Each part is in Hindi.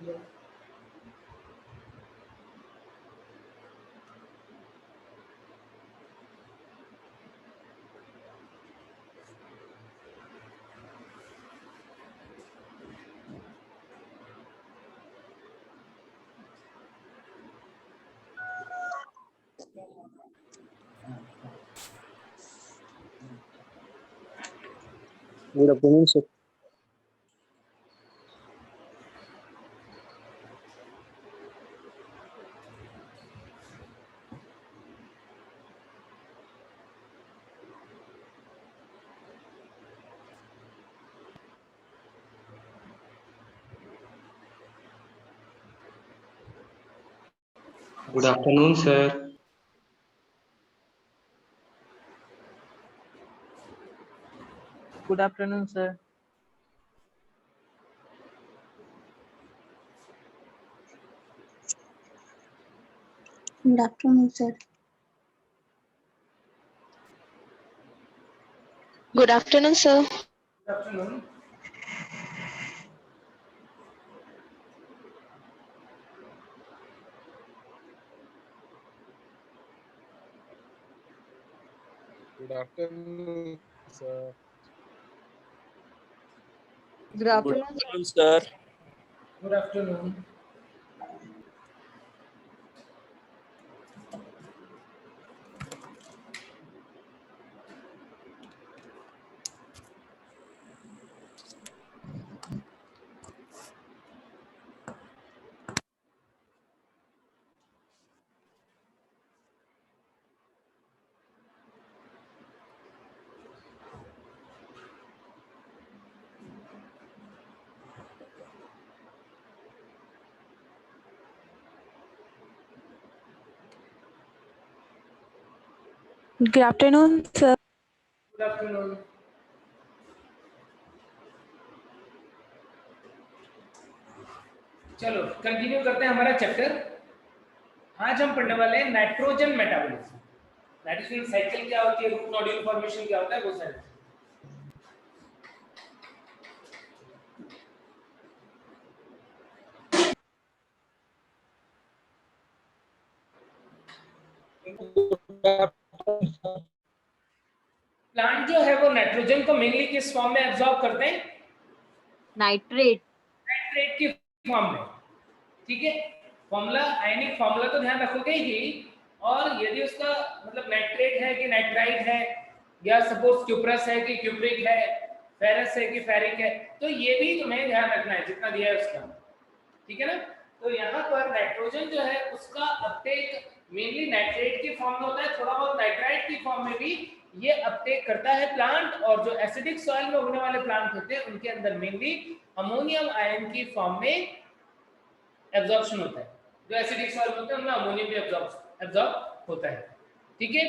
Good afternoon, sir. Good afternoon, sir. Good afternoon, sir. Good afternoon, sir. Good afternoon, sir. Good afternoon. Good afternoon, sir. Good afternoon. Good afternoon, sir. Good afternoon. Good afternoon, sir. Good afternoon. चलो कंटिन्यू करते हैं हमारा चैप्टर। आज हम पढ़ने वाले हैं नाइट्रोजन मेटाबॉलिज्म। नाइट्रोजन साइकिल क्या होती है, रूट नोड्यूल फॉर्मेशन क्या होता है, वो सारे। प्लांट जो है वो नाइट्रोजन को मेनली किस फॉर्म में एब्जॉर्ब करते हैं? नाइट्रेट। नाइट्रेट की फॉर्म में। ठीक है, फॉर्मूला आयनिक फॉर्मूला तो ध्यान रखोगे ही, और यदि उसका मतलब नाइट्रेट है कि नाइट्राइट है, या सपोज क्यूप्रस है कि क्यूप्रिक है, फेरस है कि फेरिक है, तो ये भी तुम्हें ध्यान रखना है जितना दिया है उसका। ठीक है ना? तो यहाँ पर नाइट्रोजन जो है उसका अपटेक मेनली नाइट्रेट की फॉर्म में होता है, थोड़ा बहुत नाइट्राइट की फॉर्म में भी ये अपटेक करता है प्लांट, और जो एसिडिक सॉइल में उगने वाले प्लांट होते हैं उनके अंदर मेनली अमोनियम आयन की फॉर्म में एब्जॉर्प्शन होता है। जो एसिडिक सॉइल होते हैं उनमें अमोनियम भी एब्जॉर्ब होता है। ठीक है,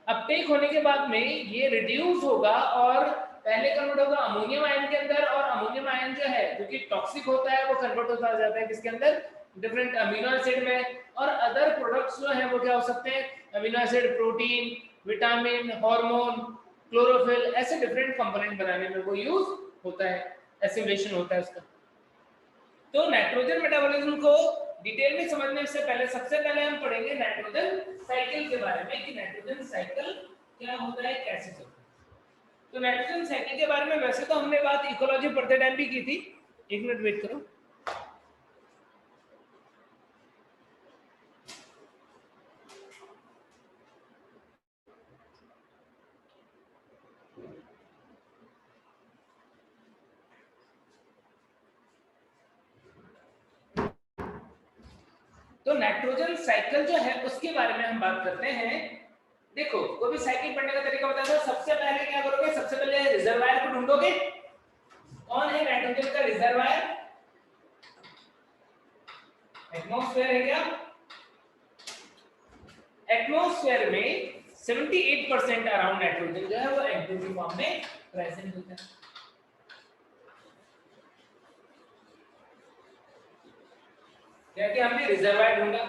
अपटेक होने के बाद में ये रिड्यूस होगा और पहले कन्वर्ट होगा अमोनियम आयन के अंदर, और अमोनियम आयन जो है जो कि टॉक्सिक होता है वो कन्वर्ट होता जाता है किसके अंदर? डिफरेंट अमीनो एसिड में, और अदर प्रोडक्ट्स जो है वो क्या हो सकते हैं? Amino acid, protein, vitamin, hormone, chlorophyll, ऐसे डिफरेंट कंपोनेंट बनाने में वो यूज होता है, एसिमिलेशन होता है उसका। तो नाइट्रोजन मेटाबॉलिज्म को डिटेल में समझने से पहले सबसे पहले हम पढ़ेंगे नाइट्रोजन साइकिल के बारे में कि नाइट्रोजन साइकिल क्या होता है, कैसे चलता है। तो नाइट्रोजन साइकिल के बारे में वैसे तो हमने बात इकोलॉजी पढ़ते टाइम भी की थी। एक मिनट वेट करो। तो नाइट्रोजन साइकिल जो है उसके बारे में हम बात करते हैं। देखो, कोई भी साइकिल पढ़ने का तरीका बता दो। सबसे पहले क्या करोगे? सबसे पहले रिजर्वायर को ढूंढोगे। कौन है नाइट्रोजन का रिजर्वायर? एटमॉस्फेयर है क्या? एटमॉस्फेयर में 78% अराउंड नाइट्रोजन जो है वो N2 फॉर्म में प्रेजेंट होता है। क्या कि हमने रिजर्वायर ढूंढा।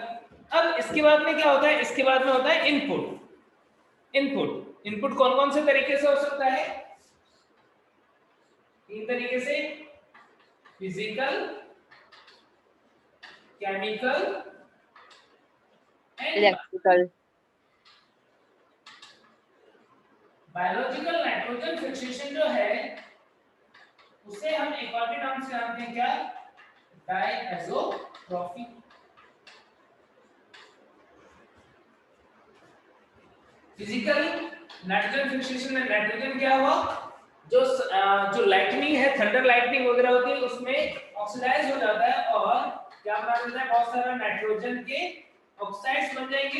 अब इसके बाद में क्या होता है? इसके बाद में होता है इनपुट। इनपुट कौन कौन से तरीके से हो सकता है? 3 तरीके से। Physical, chemical and electrical, biological nitrogen fixation जो है उसे हम एक और भी नाम से जानते हैं, क्या? डायएज़ोट्रॉफी। फिजिकल नाइट्रोजन फिक्सेशन में नाइट्रोजन क्या हुआ, जो लाइटनिंग है, थंडर लाइटनिंग वगैरह होती है, उसमें ऑक्सीडाइज हो जाता है और क्या बना देता है, बहुत सारा नाइट्रोजन के ऑक्साइड्स बन जाएंगे।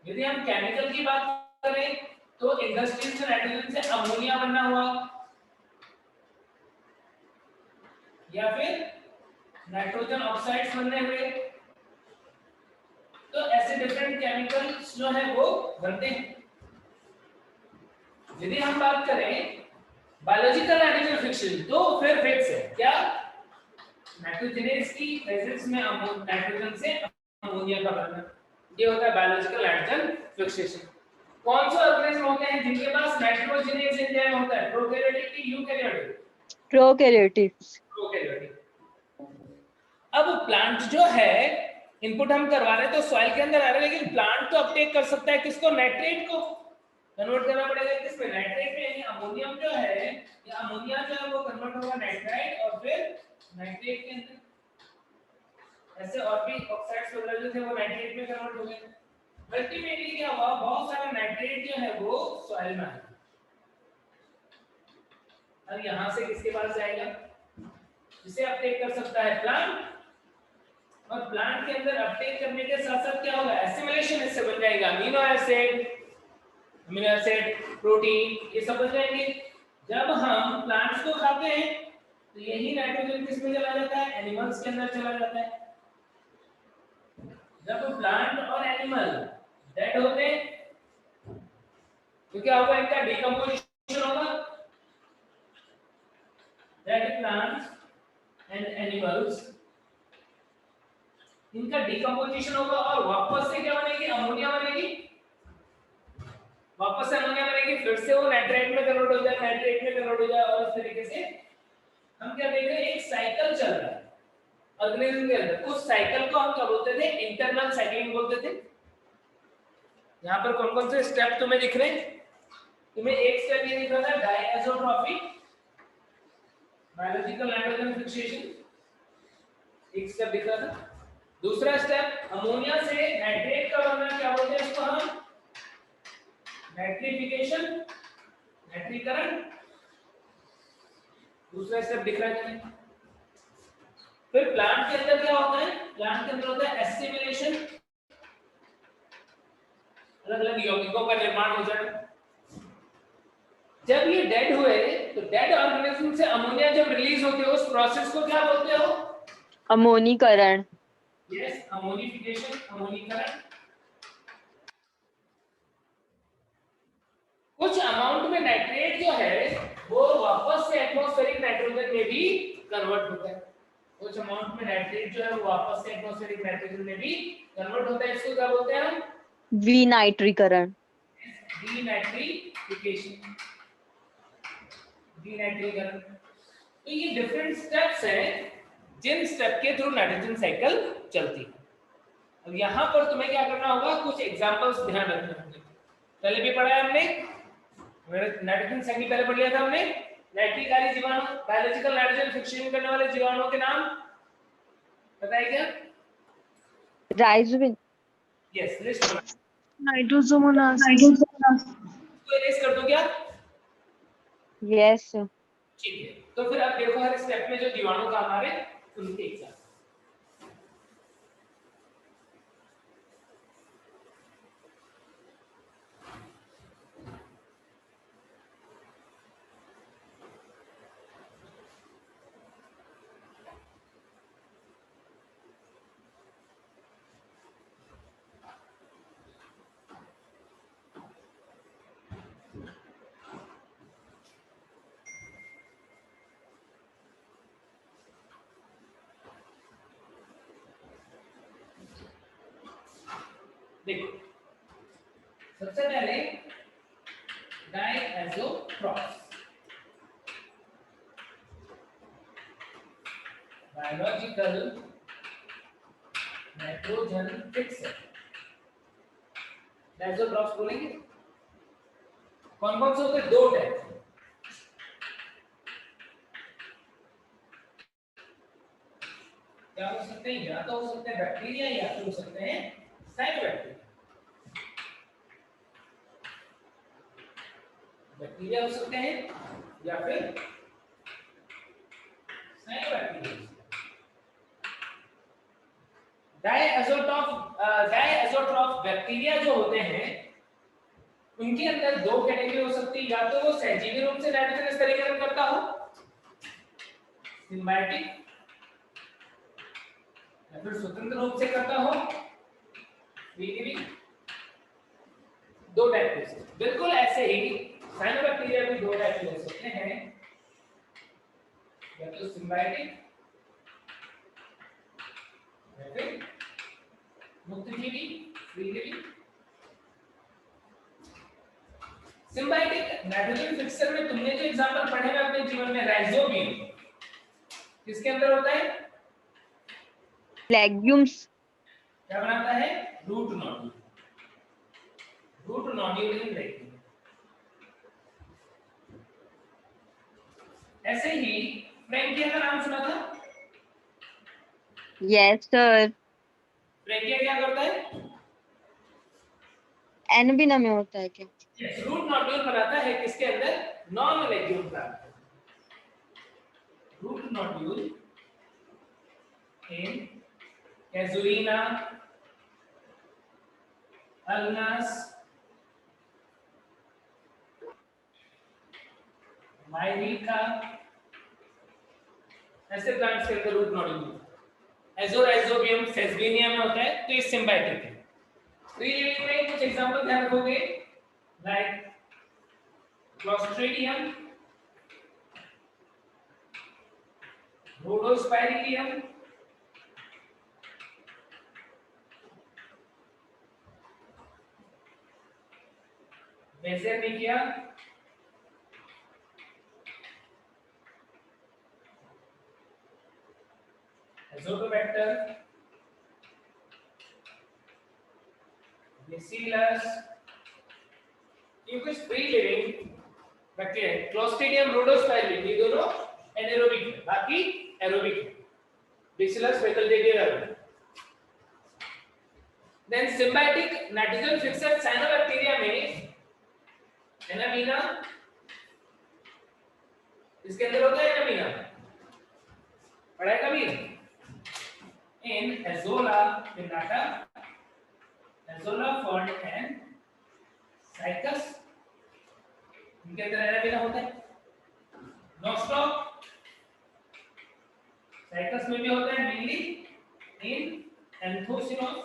यदि हम केमिकल की बात करें तो इंडस्ट्री से नाइट्रोजन से अमोनिया बनना हुआ, या फिर नाइट्रोजन ऑक्साइड्स बनने हुए। तो ऐसे डिफरेंट केमिकल्स जो है वो बनते हैं। यदि हम बात करें बायोलॉजिकल नाइट्रोजन फिक्सेशन तो फिर फिक्स है, क्या? नाइट्रोजनेज की प्रेजेंस में नाइट्रोजन से अमोनिया का बनना, ये होता है बायोलॉजिकल नाइट्रोजन फिक्सेशन। कौन से ऑर्गेनिज्म होते हैं जिनके पास नाइट्रोजनेज एंजाइम होता है? प्रोकैरियोटिक की यूकैरियोटिक? Prokaryotics, prokaryotic. अब प्लांट जो है, इनपुट हम करवा रहे हैं तो सॉइल के अंदर आ रहा है, लेकिन प्लांट तो अपटेक कर सकता है किसको? नाइट्रेट को कन्वर्ट करना पड़ेगा किसमें? नाइट्रेट में। यानी अमोनियम जो है, या अमोनिया जो है वो कन्वर्ट होगा नाइट्राइट और फिर नाइट्रेट के अंदर ऐसे और भी ऑक्साइड्स वगैरह जो थे वो नाइट्रेट में कन्वर्ट हो गए। अल्टीमेटली क्या हुआ, बहुत सारा नाइट्रेट जो है वो सॉइल में आया। अब यहां से किसके पास जाएगा? इसे अपटेक कर सकता है प्लांट, और प्लांट के अंदर अपटेक करने के साथ साथ क्या होगा, एसिमिलेशन इससे बन जाएगा। अमीनो एसिड, प्रोटीन, ये सब बन जाएंगे। जब हम प्लांट्स को खाते हैं तो यही नाइट्रोजन किस में चला जाता है? एनिमल्स के अंदर चला जाता है। जब प्लांट और एनिमल डेड होते हैं तो क्या होगा, इनका डिकम्पोजिशन होगा। डेड प्लांट्स एंड एनिमल्स, इनका डिकम्पोजिशन होगा और वापस से क्या बनेगी? अमोनिया बनेगी। वापस से अमोनिया बनेगी, फिर से वो नाइट्रेट में कन्वर्ट हो जाए, नाइट्रेट में कन्वर्ट हो जाए, और इस तरीके से हम क्या देख रहे हैं, एक साइकिल चल रहा है ऑर्गेनिज्म के अंदर। उस साइकिल को हम क्या बोलते थे? इंटरनल साइक्लिंग बोलते थे। यहाँ पर कौन कौन से स्टेप तुम्हें दिख रहे हैं? तुम्हें एक स्टेप ये दिख रहा था, डायएज़ोट्रॉफी, बायोलॉजिकल नाइट्रोजन फिक्सेशन, एक स्टेप दिख रहा था। दूसरा स्टेप, अमोनिया से नाइट्रेट का बनना, क्या बोलते हैं इसको हम? नाइट्रिफिकेशन, नाइट्रीकरण। दूसरा स्टेप दिख रहा है। फिर प्लांट के अंदर क्या होता है? प्लांट के अंदर होता है एसिमिलेशन, अलग अलग यौगिकों का निर्माण हो जाए। जब ये डेड हुए तो डेड ऑर्गेनिज्म से अमोनिया जब रिलीज होती है, उस प्रोसेस को क्या बोलते हो? अमोनीकरण, यस, अमोनिफिकेशन, अमोनीकरण। कुछ अमाउंट में नाइट्रेट जो है वो वापस से एटमॉस्फेरिक नाइट्रोजन में भी कन्वर्ट होता है। कुछ अमाउंट में नाइट्रेट जो है वो वापस से एटमॉस्फेरिक नाइट्रोजन में भी कन्वर्ट होता है। इसको क्या बोलते हैं हम? विनाइट्रीकरण, डीनाइट्रिफिकेशन, डीनाइट्रीकरण। तो ये डिफरेंट स्टेप्स हैं जिन स्टेप के थ्रू नाइट्रोजन साइकिल चलती है। अब यहाँ पर तुम्हें क्या करना होगा, कुछ एग्जांपल्स ध्यान रखने होंगे। पहले भी पढ़ा है हमने, नाइट्रोजन साइकिल पहले पढ़ लिया था हमने। नाइट्रिकारी जीवाणु, बायोलॉजिकल नाइट्रोजन फिक्सेशन करने वाले जीवाणुओं के नाम बताइए क्या? राइजोबिन, यस, लिस्ट नाइट्रोसोमोनास, को इरेज कर दो क्या? यस, ठीक है। तो फिर अब देखो हर स्टेप में जो जीवाणु का हमारे उनके एग्जांपल। देखो, सबसे पहले डायएज़ोट्रॉफ्स, बायोलॉजिकल नाइट्रोजन फिक्सर, डायज़ोट्रॉफ्स बोलेंगे। कौन कौन से होते हैं? दो टाइप। क्या हो सकते हैं? या तो हो सकते हैं बैक्टीरिया या फिर हो सकते हैं साइनोबैक्टीरिया। बैक्टीरिया हो सकते हैं या फिर साइनोबैक्टीरिया। डायएज़ोट्रॉफ बैक्टीरिया जो होते हैं उनके अंदर दो कैटेगरी हो सकती है, या तो वो सहजीवी रूप से नाइट्रोजन स्तरीकरण करता हो, सिम्बायोटिक, या फिर स्वतंत्र रूप से करता हो, फ्री। दो टाइप के। बिल्कुल ऐसे ही साइनोबैक्टीरिया भी दो टाइप के हो सकते हैं, या तो सिम्बायोटिक या फिर मुक्तजीवी, फ्री। सिम्बायोटिक नाइट्रोजन फिक्सर में तुमने जो एग्जांपल पढ़े हैं अपने जीवन में, राइजोबियम किसके अंदर होता है? लेग्यूम्स। क्या बनाता है? Root nodule. Root nodule in legume. ऐसे ही फ्रैंकिया का नाम सुना था? Yes sir. फ्रैंकिया क्या करता है? एनबीना में होता है क्या? रूट नोड्यूल बनाता है किसके अंदर? नॉन लेग्यूम का। रूट नोड्यूल इन कैजुरीना, अल्नास, मायरिका, ऐसे प्लांट्स के अंदर रूट नोड्यूल। एजोराइजोबियम सेसबेनिया में होता है, तो ये सिम्बायोटिक है। फ्री लिविंग में कुछ एग्जांपल ध्यान रखोगे, like Clostridium, Rhodospirillum, Beijerinckia, Azotobacter, Bacillus. ये कुछ फ्री लिविंग बैक्टीरिया है। क्लोस्ट्रिडियम, रोडोस्पाइरिडियम ये दोनों एनारोबिक है, बाकी एरोबिक है। Bacillus facultative aerobic. Then symbiotic nitrogen fixer cyanobacteria में एनामीना, इसके अंदर होता है एनामीना, पढ़ा है कभी? इन एजोला पिनाटा, एजोला फॉर्ड एंड साइकस, इनके अंदर एनामीना होता है। नोस्टॉक साइकस में भी होता है, मेनली इन एंथोसिनोस।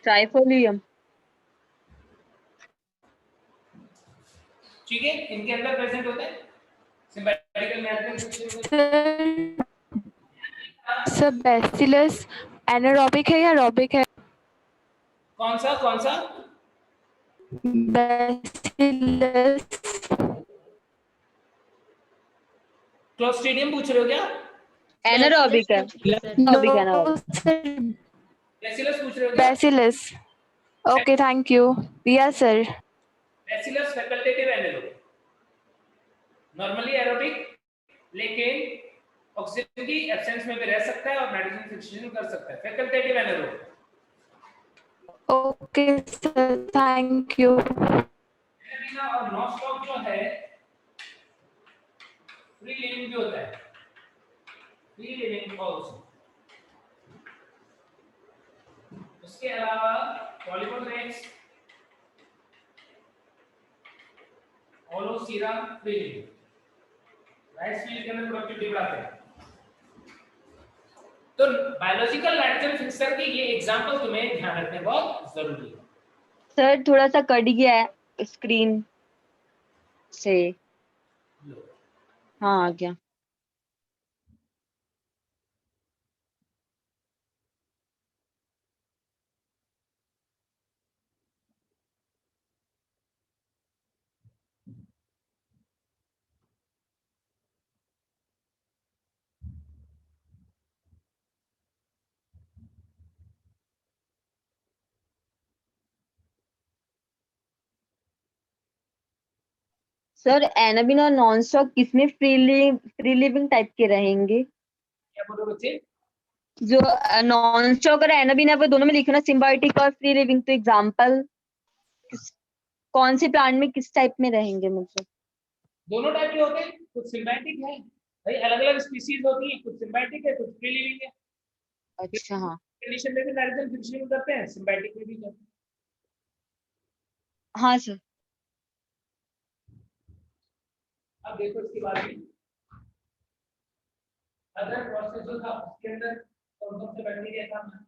ट्राइफोलियम। ठीक है, इनके अंदर प्रेजेंट होता है। सिम्बायोटिकल नाइट्रोजन सर बैसिलस एनारोबिक है या एरोबिक है? कौन सा? बैसिलस। क्लोस्ट्रिडियम पूछ रहे हो क्या? एनारोबिक है। एनारोबिक है नो एनारोबिक। सर, बैसिलस पूछ रहे हो क्या? Bacillus. Okay thank you. Yes sir. Bacillus facultative anaerobic, normally aerobic, लेकिन ऑक्सीजन की एब्सेंस में भी रह सकता है और नाइट्रोजन फिक्सेशन कर सकता है। Facultative anaerobic. Okay sir thank you. एनामीना और नोस्टॉक जो है फ्री लिविंग भी होता है, फ्री लिविंग आल्सो। उसके अलावा पॉलीमोरेक्स, ओलोसीरा फ्री लिविंग, राइस फील्ड के अंदर प्रोडक्टिविटी बढ़ाते हैं। तो बायोलॉजिकल नाइट्रोजन फिक्सर के ये एग्जांपल तुम्हें ध्यान रखने बहुत जरूरी है। सर थोड़ा सा कट गया है स्क्रीन से। हाँ आ गया। सर एनाबिन और नॉन स्टॉक किसमें फ्री लिविंग टाइप के रहेंगे? क्या बोलो बच्चे? जो नॉन स्टॉक और एनाबिन है वो दोनों में लिखो ना, सिम्बायोटिक और फ्री लिविंग। तो एग्जांपल कौन से प्लांट में किस टाइप में रहेंगे मतलब? दोनों टाइप के होते हैं, कुछ सिम्बायोटिक है भाई, अलग अलग स्पीशीज होती है, कुछ सिम्बायोटिक है कुछ फ्री लिविंग है। अच्छा हाँ। कंडीशन में भी नाइट्रोजन फिक्सिंग करते हैं, सिम्बायोटिक में भी करते हैं। हाँ सर। अब देखो इसके बाद में अदर प्रोसेस जो था उसके अंदर कौन कौन से बैक्टीरिया काम है।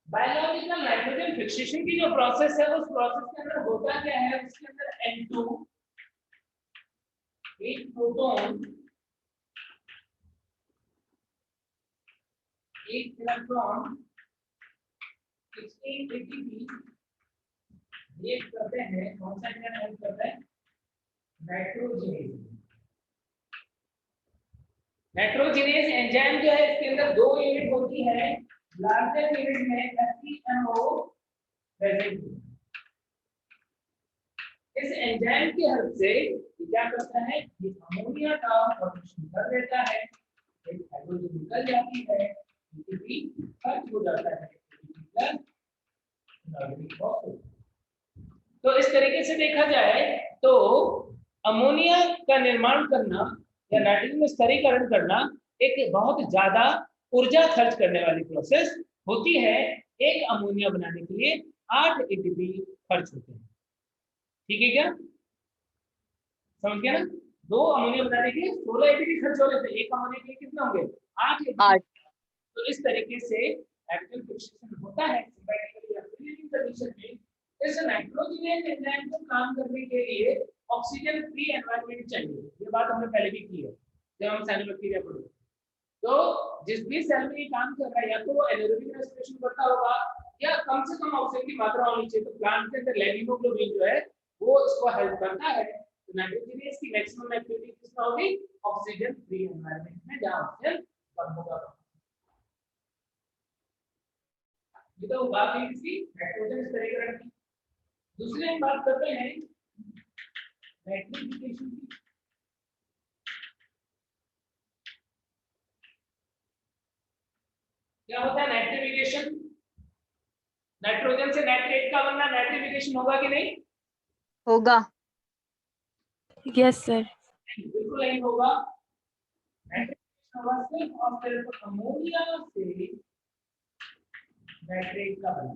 बायोलॉजिकल नाइट्रोजन फिक्सेशन की जो प्रोसेस है उस प्रोसेस के अंदर होता क्या है, उसके अंदर N2 एक प्रोटॉन एक इलेक्ट्रॉन 16 ATP रिएक्ट करते हैं। कौन सा एंजाइम हेल्प करता है? नाइट्रोजनेज। नाइट्रोजनेज एंजाइम जो है इसके अंदर दो यूनिट होती है, लार्जर यूनिट में FeNO प्रेजेंट। इस एंजाइम की हेल्प से ये क्या करता है, ये अमोनिया का फॉर्मेशन कर देता है, एक हाइड्रोजन निकल जाती है, एटीपी खर्च हो जाता है, प्लस ऑर्गेनिक फॉस्फेट। तो इस तरीके से देखा जाए तो अमोनिया का निर्माण करना या नाइट्रोजन में स्तरीकरण करना एक बहुत ज्यादा ऊर्जा खर्च करने वाली प्रोसेस होती है। एक अमोनिया बनाने के लिए 8 एटीपी खर्च होते हैं। ठीक है क्या, समझ गया ना? दो अमोनिया बनाने के लिए 16 एटीपी खर्च हो रहे थे, एक अमोनिया के लिए कितना होंगे? 8 एटीपी। तो इस तरीके से एक्टिव फिक्सेशन होता है सिम्बायोटिकली या फ्री लिविंग कंडीशन में। इस नाइट्रोजनेज एंजाइम को काम करने के लिए ऑक्सीजन फ्री एनवायरनमेंट चाहिए। ये बात हमने पहले भी की है जब हम साइनोबैक्टीरिया पढ़े। तो जिस भी सेल में ये काम कर रहा है, या तो वो एनारोबिक रेस्पिरेशन करता होगा या कम से कम ऑक्सीजन की मात्रा होनी चाहिए। तो प्लांट के अंदर लेविनोग्लोबिन जो है वो इसको हेल्प करता है। तो नाइट्रोजनेज की मैक्सिमम एक्टिविटी किसमें होगी? ऑक्सीजन फ्री एनवायरनमेंट में, जहां ऑक्सीजन कम होगा। ये तो बात है किसी नाइट्रोजन स्तरीकरण की। दूसरी हम बात करते हैं नाइट्रिफिकेशन की। क्या होता है नाइट्रिफिकेशन? नाइट्रोजन से नाइट्रेट का बनना, नाइट्रिफिकेशन होगा कि नहीं? होगा। Yes sir. बिल्कुल नहीं होगा। नाइट्रिफिकेशन होगा सिर्फ और सिर्फ अमोनिया से नाइट्रेट का बनना,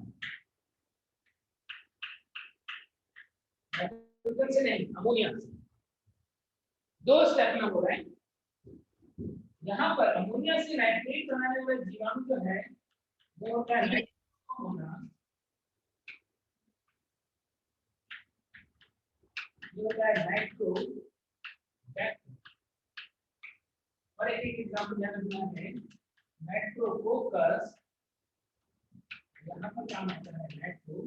नाइट्रोजन से नहीं, अमोनिया से। दो स्टेप में हो रहा है। यहाँ पर अमोनिया से नाइट्रेट बनाने वाले जीवाणु जो है वो होता है नाइट्रोमोनास, ये होता है नाइट्रोबैक्टर। और एक एग्जांपल यहाँ दिया है नाइट्रोकोकस, यहाँ पर काम आता है नाइट्रो।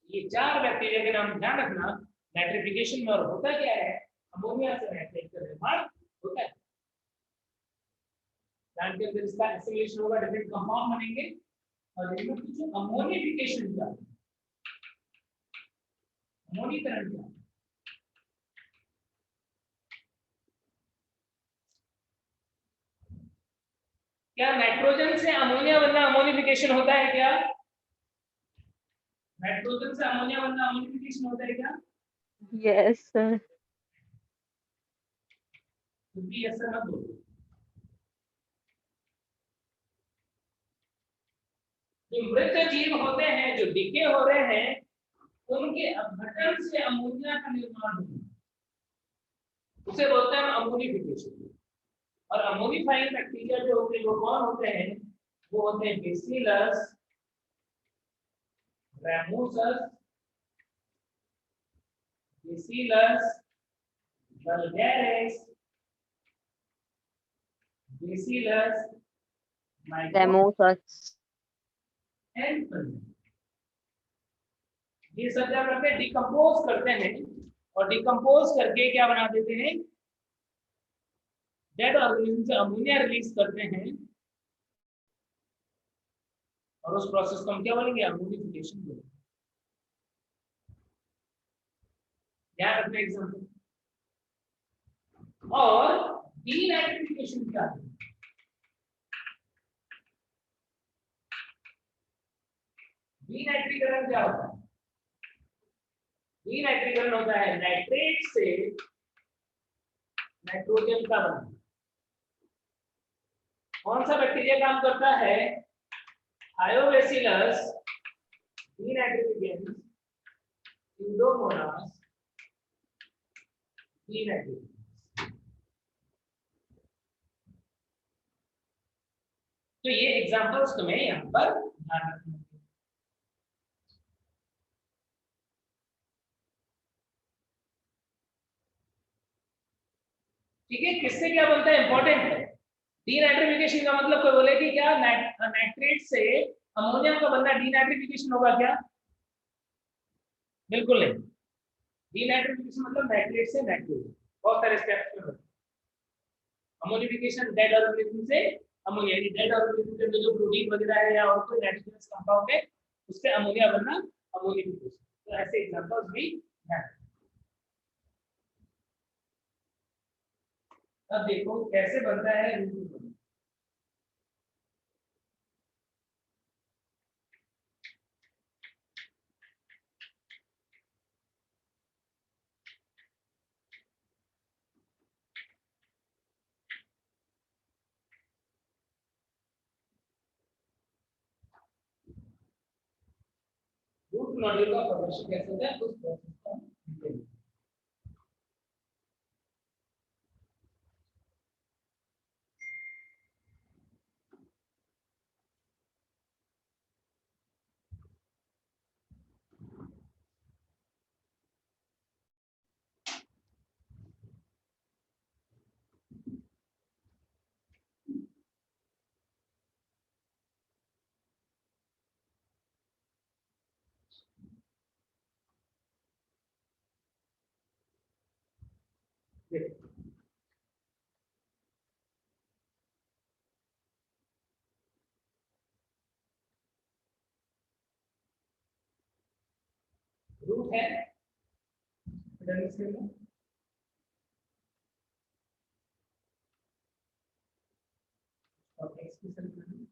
ये चार बैक्टीरिया के नाम ध्यान रखना। नाइट्रिफिकेशन में और होता क्या है, अमोनिया से नाइट्रेट का निर्माण होता है। प्लांट के अंदर इसका एसिमिलेशन होगा, डिफरेंट कंपाउंड बनेंगे और इनमें कुछ अमोनिफिकेशन का, अमोनीकरण का, क्या नाइट्रोजन से अमोनिया बनना अमोनिफिकेशन होता है क्या? नाइट्रोजन से अमोनिया बनना अमोनिफिकेशन होता है क्या? Yes sir. क्योंकि ऐसा मत बोलो। जो मृत जीव होते हैं, जो डिके हो रहे हैं, उनके अपघटन से अमोनिया का निर्माण होता है, उसे बोलते हैं अमोनिफिकेशन। और अमोनिफाइंग बैक्टीरिया जो होते हैं वो कौन होते हैं? वो होते हैं bacillus, ramosus, bacillus vulgaris, bacillus माइक्रोमस रेमोसस। एंड ये सब क्या करते हैं, डिकम्पोज करते हैं, और डिकम्पोज करके क्या बना देते हैं, डेड ऑर्गेनिज्म से अमोनिया रिलीज करते हैं, और उस प्रोसेस को हम क्या बोलेंगे, अमोनिफिकेशन बोलेंगे। ध्यान रखना एग्जाम्पल। और डीनाइट्रिफिकेशन क्या है, डीनाइट्रीकरण क्या होता है, डीनाइट्रीकरण होता है नाइट्रेट से नाइट्रोजन का बनना। कौन सा बैक्टीरिया काम करता है, थायोबैसिलस डीनाइट्रिफिकेंस स्यूडोमोनास डीनाइट्रिफिकेंस। तो ये एग्जांपल्स तुम्हें यहाँ पर ध्यान रखना है। ठीक है, किससे क्या बनता है, इंपॉर्टेंट है। डीनाइट्रिफिकेशन का मतलब कोई बोले कि क्या नाइट्रेट से अमोनिया का बनना डीनाइट्रिफिकेशन होगा क्या, बिल्कुल नहीं। डीनाइट्रिफिकेशन मतलब नाइट्रेट से नाइट्रोजन, बहुत सारे स्टेप्स में होता है। अमोनिफिकेशन डेड ऑर्गेनिज्म से अमोनिया, यानी डेड ऑर्गेनिज्म में जो प्रोटीन वगैरह है या और कोई नाइट्रोजनस कंपाउंड है उससे अमोनिया बनना अमोनिफिकेशन। तो ऐसे एग्जांपल्स भी हैं। अब देखो कैसे बनता है रूट। रूट नोड्यूल का फॉर्मेशन कैसे होता है उस प्रोसेस को हम देखेंगे। देखो रूट है एपिडर्मिस के अंदर, और एक्स की सेल में।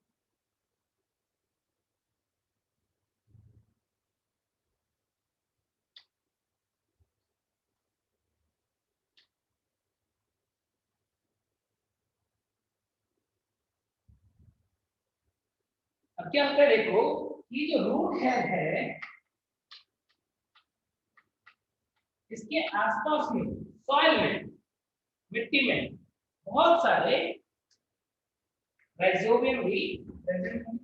अब क्या होता है, देखो ये जो रूट है इसके आसपास में सॉइल में, मिट्टी में बहुत सारे राइजोबियम भी प्रेजेंट हैं।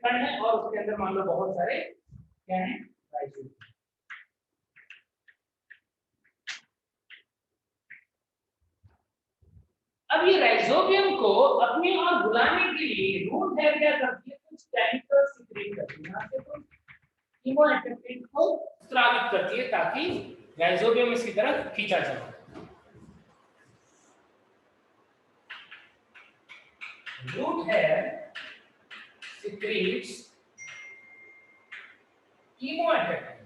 खंड है और उसके अंदर मान लो बहुत सारे क्या है, राइजोबियम। अब ये राइजोबियम को अपनी ओर बुलाने के लिए रूट हेयर क्या करती है, कुछ केमिकल सीक्रेट करती है, यहाँ से कुछ कीमोएक्टिवेट को स्रावित करती है ताकि राइजोबियम इसकी तरफ खींचा जाए। Root hair secretes chemoattractant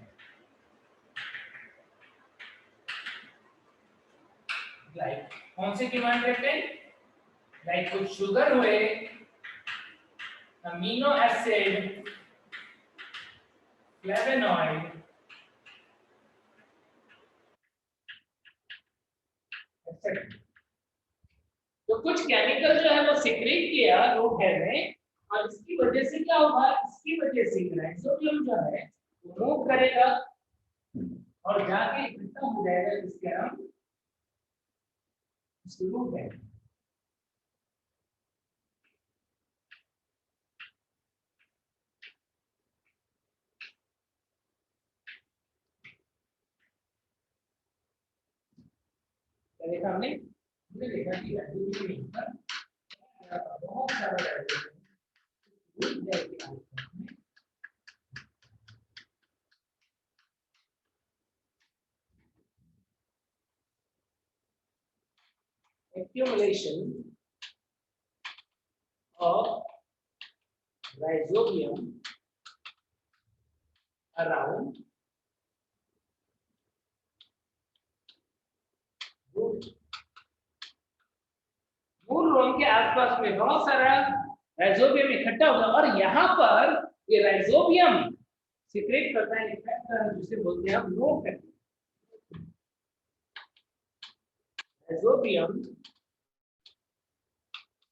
like कौन से chemoattractant, like कुछ शुगर हुए, अमीनो एसिड, फ्लेवोनॉइड, एक्सेट्रा। तो कुछ केमिकल जो है वो सिक्रेट किया रूट हेयर में, और इसकी वजह से क्या होगा, इसकी वजह से राइजोबियम जो है वो मूव करेगा और जाके इकट्ठा हो जाएगा जिसके नाम रूट है। देखा हमने देखा कि राइजोबियम बहुत सारा rhizobium accumulation of rhizobium around root. मूल रोम के आसपास में बहुत सारा राइजोबियम इकट्ठा होगा और यहाँ पर ये राइजोबियम सीक्रेट करता है जिसे बोलते हैं हम node factor. Rhizobium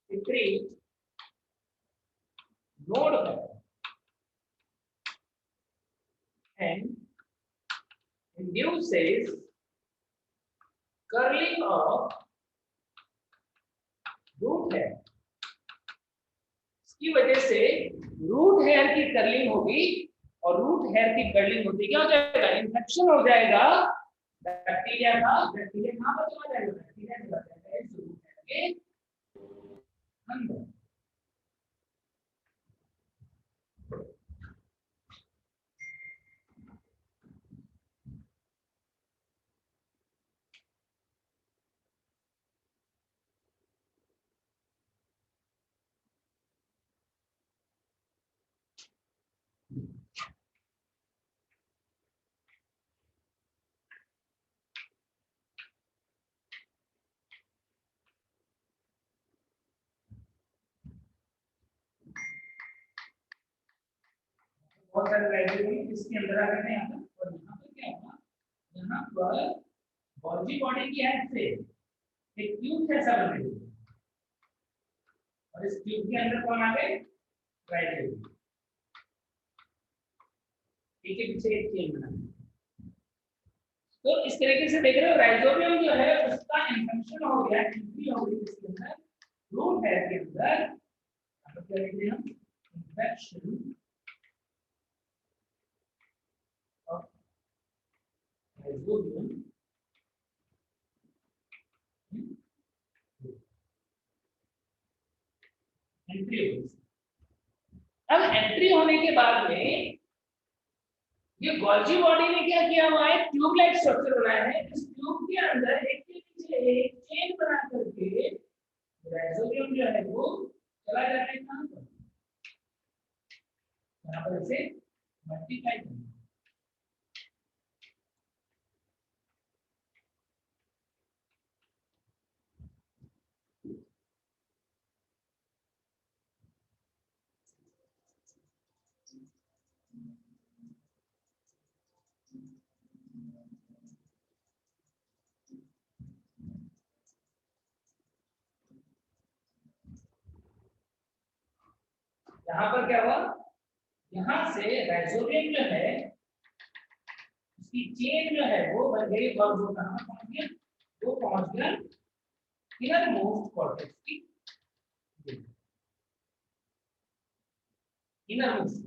secret node factor and induces curling of root hair। इसकी वजह से रूट हेयर की कर्लिंग होगी और रूट हेयर की कर्लिंग होती क्या हो जाएगा? इन्फेक्शन हो जाएगा बैक्टीरिया का। बैक्टीरिया कहाँ पर चला जाएगा? बैक्टीरिया चला जाएगा इस रूट हेयर के अंदर। बहुत सारे राइजोबियम इसके अंदर आ गए हैं यहाँ पर। और यहाँ पर क्या होगा? यहाँ पर गोल्जी बॉडी की हेल्प से एक ट्यूब जैसा बन गई और इस ट्यूब के अंदर कौन आ गए? राइजोबियम। एक के पीछे एक चेन बना। तो इस तरीके से देख रहे हो राइजोबियम जो है उसका इन्फेक्शन हो गया, एंट्री हो गई इसके अंदर रूट हेयर के अंदर। अब क्या लिख रहे हैं हम? इन्फेक्शन राइजोबियम एंट्री हो गई। अब एंट्री होने के बाद में ये गोल्जी बॉडी ने क्या किया हुआ है? ट्यूब लाइक स्ट्रक्चर बनाया है। इस ट्यूब के अंदर एक के पीछे एक चेन बना करके राइजोबियम जो है वो चला जाता है कहां पर? यहाँ पर इसे मल्टीप्लाई करना। यहाँ पर क्या हुआ? यहाँ से राइजोबियम जो है उसकी चेन जो है वो बन गई और वो कहाँ पहुंच गया? वो पहुंच गया इनर मोस्ट कॉर्टेक्स की इनर मोस्ट।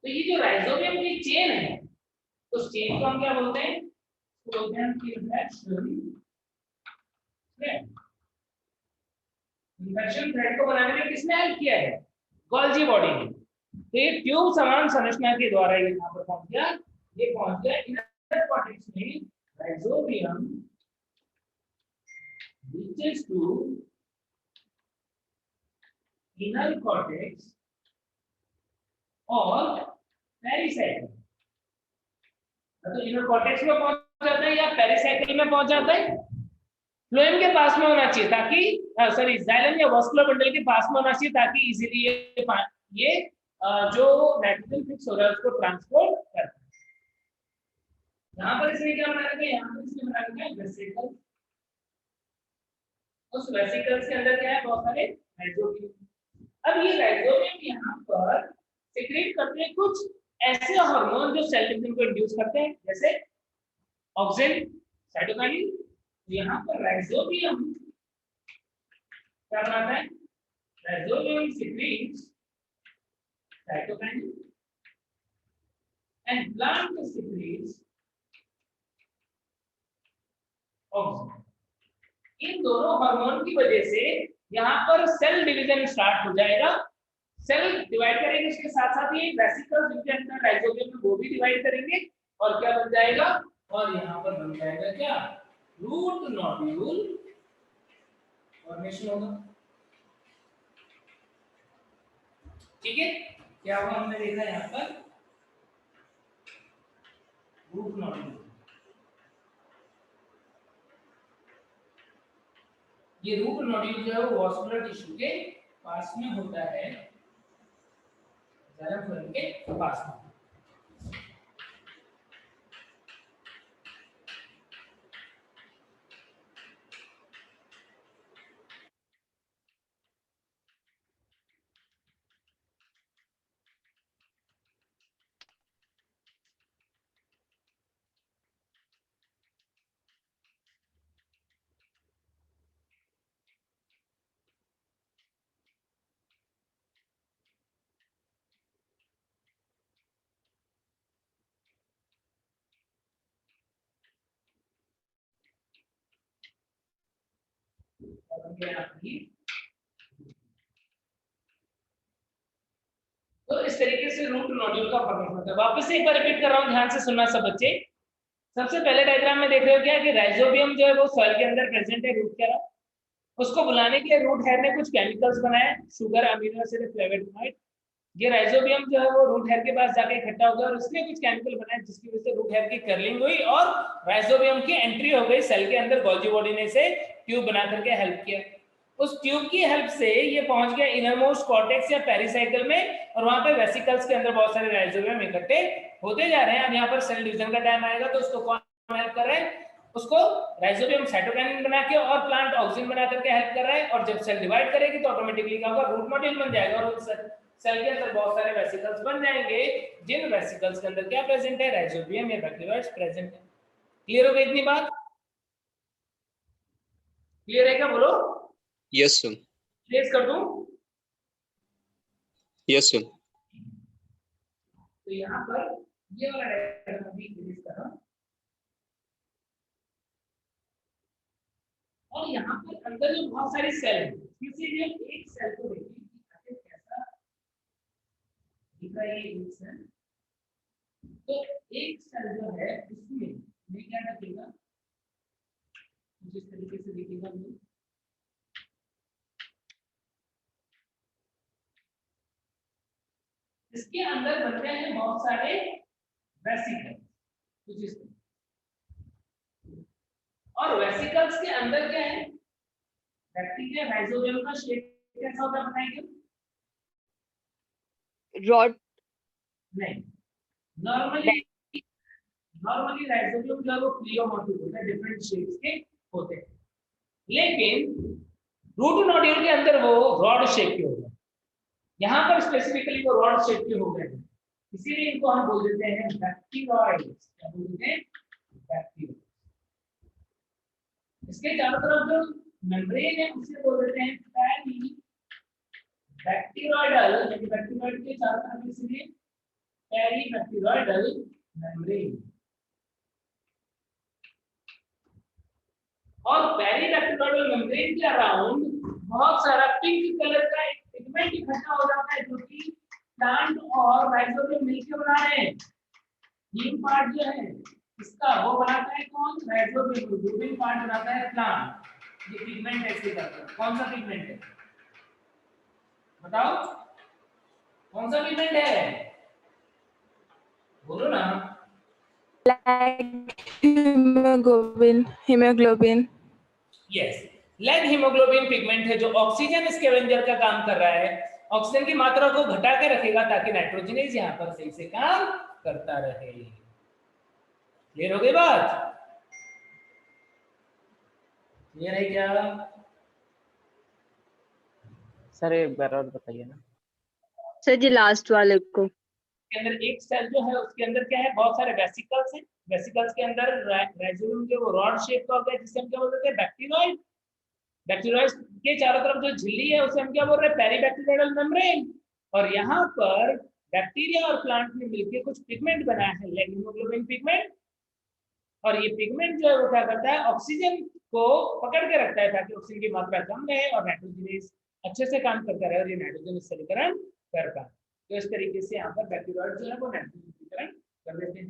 तो ये जो राइजोबियम की चेन है उस चेन को हम क्या बोलते हैं? बोलते हैं इन्फेक्शन थ्रेड को बनाने में किसने हेल्प किया है? गोल्जी बॉडी ने। तो ये ट्यूब समान संरचना के द्वारा ये यहाँ पर पहुंच गया। ये पहुंच गया इनर कॉर्टेक्स में। Rhizobium reaches to inner cortex और पेरिसाइकिल। तो इनर कॉर्टेक्स में पहुंच जाता है या पेरिसाइकिल में पहुंच जाता है? फ्लोएम के पास में होना चाहिए ताकि सॉरी जाइलम या वास्कुलर बंडल के पास में होना चाहिए ताकि इजीली ये जो नाइट्रोजन फिक्स हो रहा है उसको ट्रांसपोर्ट करता है। यहाँ पर इसने क्या बना रखा है? यहाँ पर इसने बना रखा है वेसिकल। उस वेसिकल्स के अंदर क्या है? बहुत सारे राइजोबियम। अब ये राइजोबियम यहाँ पर सीक्रेट करते हैं कुछ ऐसे हार्मोन जो सेल डिवीजन को इंड्यूस करते हैं, जैसे ऑक्सिन, साइटोकाइनिन। यहाँ पर राइजोबियम क्या बनाता है? Rhizobium secretes cytokinin and plant secretes oxygen. इन दोनों हार्मोन की वजह से यहाँ पर सेल डिवीजन स्टार्ट हो जाएगा, सेल डिवाइड करेंगे, इसके साथ साथ ये वेसिकल जिनके अंदर राइजोबियम में वो भी डिवाइड करेंगे और क्या बन जाएगा, और यहाँ पर बन जाएगा क्या, रूट नोड्यूल फॉर्मेशन होगा। ठीक है, क्या हुआ हमने देखा यहाँ पर रूट नोड्यूल, ये रूट नोड्यूल जो है वो वास्कुलर टिश्यू के पास में होता है, जाइलम के पास में। तो इस तरीके से रूट नोड्यूल का फॉर्मेशन होता है। वापस से एक बार रिपीट कर रहा हूं, ध्यान से सुनना सब बच्चे। सबसे पहले डायग्राम में देख रहे हो क्या कि राइजोबियम जो है वो सॉइल के अंदर प्रेजेंट है, रूट के, उसको बुलाने के लिए रूट हेयर ने कुछ केमिकल्स बनाए, शुगर, अमीनो एसिड, फ्लेवोनॉइड। ये राइजोबियम जो है वो रूट हेयर के पास जाके इकट्ठा हो गया और उसने कुछ केमिकल बनाए जिसकी वजह से रूट हेयर की कर्लिंग हुई और राइजोबियम की एंट्री हो गई सेल के अंदर। गोल्जी बॉडी ने इसे ट्यूब बना करके हेल्प किया, उस ट्यूब की हेल्प से ये पहुंच गया इनरमोस्ट कॉर्टेक्स या पेरिसाइकल में, और वहां पे वेसिकल्स के अंदर बहुत सारे राइजोबियम इकट्ठे होते जा रहे हैं। अब यहाँ पर सेल डिवीजन का टाइम आएगा तो उसको कौन हेल्प कर रहा है, उसको राइजोबियम साइटोकाइनिन बना के और प्लांट ऑक्सीजन बना करके हेल्प कर रहा है। और जब सेल डिवाइड करेगी तो ऑटोमेटिकली क्या होगा, रूट नोड्यूल बन जाएगा और सेल के अंदर बहुत सारे वेसिकल्स बन जाएंगे, जिन वेसिकल्स के अंदर क्या प्रेजेंट है, राइजोबियम या बैक्टीरियोइड्स प्रेजेंट है। क्लियर हो गई इतनी बात? क्लियर है क्या, बोलो? Yes sir. ट्रेस कर दूं? Yes sir. तो यहाँ पर ये वाला डायग्राम भी ट्रेस कर रहा हूं, और यहाँ पर अंदर जो बहुत सारी सेल है, इसमें एक सेल को देखिए कैसा दिख रहा है एक सेल। तो एक सेल जो है इसमें ये क्या रखेगा, जिस तरीके से देखिएगा, इसके अंदर बनते हैं बहुत सारे वेसिकल्स, कुछ इस और वेसिकल्स के अंदर क्या है, बैक्टीरिया राइजोबियम का शेप कैसा होता है बताइए? रॉड नहीं, नॉर्मली राइजोबियम जो है वो प्लियोमॉर्फिक होता है, डिफरेंट शेप्स के होते हैं, लेकिन रूट नोड्यूल के अंदर वो रॉड शेप के होते हैं। यहाँ पर स्पेसिफिकली वो रॉड शेप के हो गए हैं, इसीलिए इनको हम बोल देते हैं बैक्टीरियोइड्स। क्या बोलते हैं? बैक्टीरिया। इसके चारों तरफ जो मेम्ब्रेन है उसे बोल देते हैं पैरी बैक्टीरियोइडल, यानी बैक्टीरियोइड के चारों तरफ इसलिए पैरी बैक्टीरियोइडल मेम्ब्रेन। और पैरी बैक्टीरियोइडल मेम्ब्रेन के अराउंड बहुत सारा पिंक कलर का एक पिगमेंट इकट्ठा हो जाता है, जो कि प्लांट और राइजोबियम मिलकर बना रहे हैं। ये पार्ट जो है इसका वो बनाता है कौन? राइजोबियम। रूबिन पार्ट बनाता है प्लांट। ये पिगमेंट ऐसे करता है। कौन सा पिगमेंट है बताओ, कौन सा पिगमेंट है, बोलो ना। हीमोग्लोबिन। यस, लेड हीमोग्लोबिन पिगमेंट है जो ऑक्सीजन स्कैवेंजर का काम कर रहा है, ऑक्सीजन की मात्रा को घटा के रखेगा ताकि नाइट्रोजनेज यहाँ पर सही से काम करता रहे। क्लियर हो गई बात? क्लियर है क्या? सर एक बार और बताइए ना। सर जी लास्ट वाले को, के अंदर एक सेल जो है उसके अंदर क्या है, बहुत सारे वेसिकल्स हैं। वेसिकल्स के अंदर राइजोबियम जो वो रॉड शेप का होता है, जिसे हम क्या बोलते हैं? बैक्टीरियोइड। बैक्टीरियोइड के चारों तरफ जो झिल्ली है उसे हम क्या बोल रहे हैं? पेरीबैक्टीरियोइडल मेम्ब्रेन। और यहाँ पर बैक्टीरिया और प्लांट में मिलकर कुछ पिगमेंट बना है, लाइक हीमोग्लोबिन पिगमेंट, और ये पिगमेंट जो है वो क्या करता है, ऑक्सीजन को पकड़ के रखता है ताकि ऑक्सीजन की मात्रा कम रहे और नाइट्रोजन अच्छे से काम करता रहे और ये नाइट्रोजन स्थलीकरण कर पाए। तो इस तरीके से यहाँ पर बैक्टीरिया जो है वो नाइट्रोजन स्थलीकरण कर देते हैं।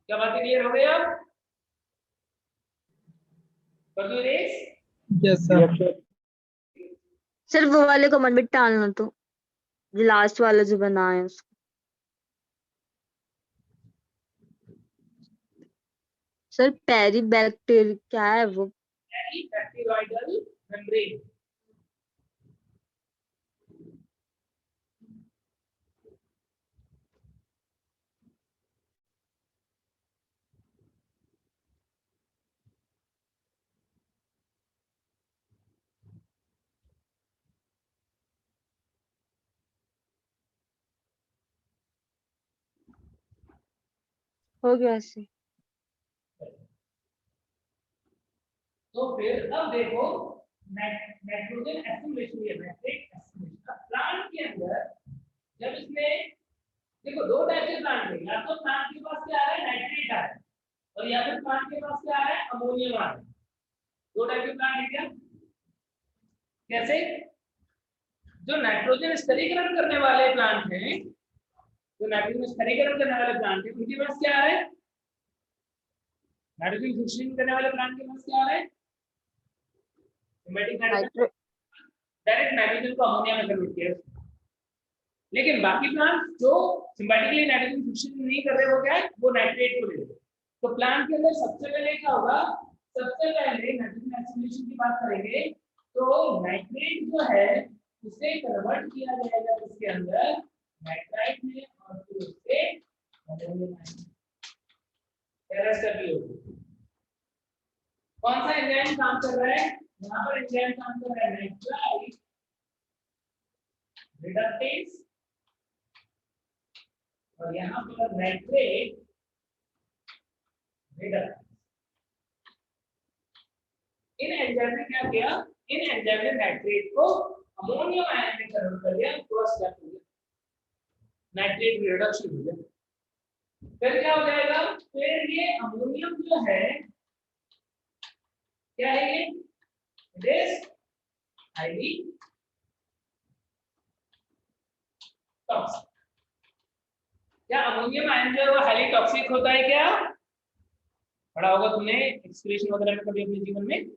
क्या बातें क्लियर हो गई अब? कर दो रेस? Yes sir. सर वो वाले कमेंट भी डालना, तो जो लास्ट वाला जो बना है उसको। सर पेरीबैक्टीरिया क्या है वो? बैक्टीरियोइडल मेम्ब्रेन। हो गया ऐसे। तो फिर अब देखो नाइट्रोजन एसिमिलेशन या नाइट्रेट एसिमिलेशन प्लांट के अंदर जब इसने, देखो दो टाइप के प्लांट है, या तो प्लांट के पास क्या आ रहा है, नाइट्रेट आ रहा है, और या फिर प्लांट के पास क्या आ रहा है, अमोनियम आ रहा है। दो टाइप के प्लांट है क्या? कैसे? जो नाइट्रोजन स्थिरीकरण करने वाले प्लांट हैं, जो नाइट्रोजन स्थिरीकरण करने वाले प्लांट हैं, उनके पास क्या आ रहा है, नाइट्रोजन फिक्सिंग करने वाले प्लांट के पास क्या आ रहा है, डायरेक्ट नाइट्रोजन को अमोनिया में कन्वर्ट किया। लेकिन बाकी प्लांट जो सिंबैटिकली नाइट्रोजन फिक्सिंग नहीं कर रहे, वो क्या है, वो नाइट्रेट को ले रहे। तो प्लांट के अंदर सबसे पहले क्या होगा, सबसे पहले नाइट्रोजन एसिमिलेशन की बात करेंगे तो नाइट्रेट जो है उसे कन्वर्ट किया जाएगा इसके अंदर नाइट्राइट में, और फिर उससे कौन सा एंजाइम काम कर रहा है, यहाँ पर एंजाइम काम कर रहा है नाइट्राइट रिडक्टेज, और यहाँ पर नाइट्रेट रिडक्टेज। इन एंजाइम ने क्या किया, इन एंजाइम ने नाइट्रेट को अमोनियम आयन में कन्वर्ट कर दिया, फर्स्ट स्टेप हो गया, नाइट्रेट रिडक्शन हो गया। फिर क्या हो जाएगा, फिर ये अमोनियम जो है क्या है, ये इट इज हाईली टॉक्सिक। क्या अमोनियम आयन जो है वो हाईली टॉक्सिक होता है क्या? पढ़ा होगा तुमने एक्सक्रीशन वगैरह में कभी अपने जीवन में।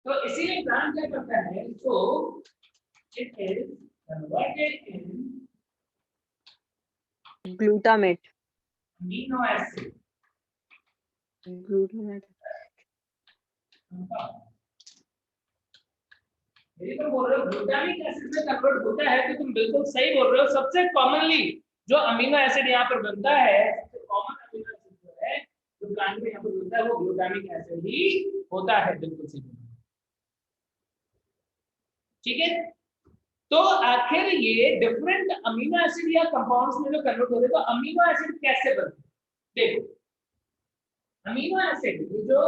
तो इसीलिए प्लांट क्या करता है, तो it is converted in glutamate. Amino acid. Glutamate यदि तुम बोल रहे हो ग्लूटामिक एसिड में कन्वर्ट होता है तो तुम बिल्कुल सही बोल रहे हो। सबसे कॉमनली जो अमीनो एसिड यहाँ पर बनता है, सबसे कॉमन अमीनो एसिड जो है जो प्लांट में यहाँ पर बनता है वो ग्लूटामिक एसिड ही होता है, बिल्कुल सही। ठीक है, तो आखिर ये डिफरेंट अमीनो एसिड या कंपाउंड्स में जो कन्वर्ट होते हैं, तो अमीनो एसिड कैसे बनते हैं? देखो अमीनो एसिड जो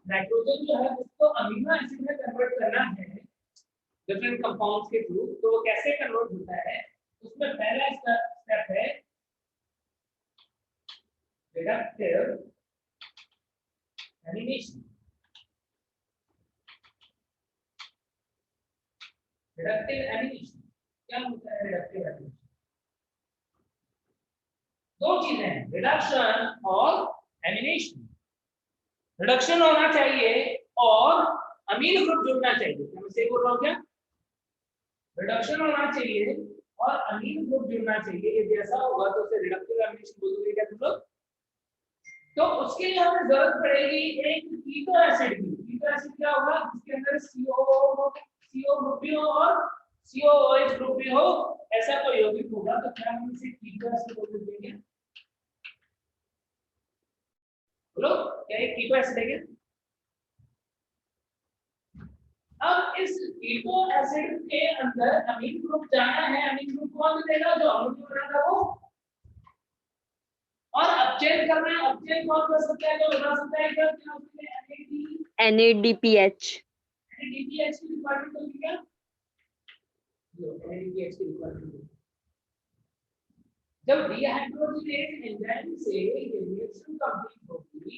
नाइट्रोजन जो है उसको अमीनो एसिड में कन्वर्ट करना है डिफरेंट कंपाउंड्स के थ्रू, तो वो कैसे कन्वर्ट होता है, उसमें पहला स्टेप है रिडक्टिव एलिमिनेशन। रिडक्टिव एलिमिनेशन क्या होता है? रिडक्टिव एलिमिनेशन दो चीजें हैं, रिडक्शन और एलिमिनेशन। रिडक्शन होना चाहिए और अमीनो ग्रुप जुड़ना चाहिए। मैं सही बोल रहा हूँ क्या? रिडक्शन होना चाहिए और अमीनो ग्रुप जुड़ना चाहिए। ये जैसा होगा तो उसे रिडक्टिव एलिमिनेशन बोलोगे क्या तुम लोग? तो उसके लिए हमें जरूरत पड़ेगी एक कीटो एसिड की। कीटो एसिड क्या होगा? जिसके अंदर CO ग्रुप भी हो और COOH ग्रुप भी हो, ऐसा कोई यौगिक होगा तो क्या हम इसे कीटो एसिड बोल देंगे? बोलो क्या ये कीटो एसिड है क्या? अब इस कीटो एसिड के अंदर अमीन ग्रुप जाना है। अमीन ग्रुप कौन देगा? जो अमोनिया बना था वो। और अपचेन करना है। अपचेन कौन कर सकता है? जो बना सकता है क्या? NADPH। NADPH की रिक्वायरमेंट होगी क्या? NADPH की रिक्वायरमेंट जब डिहाइड्रोजिनेज एंजाइम से ये रिएक्शन कंप्लीट होगी,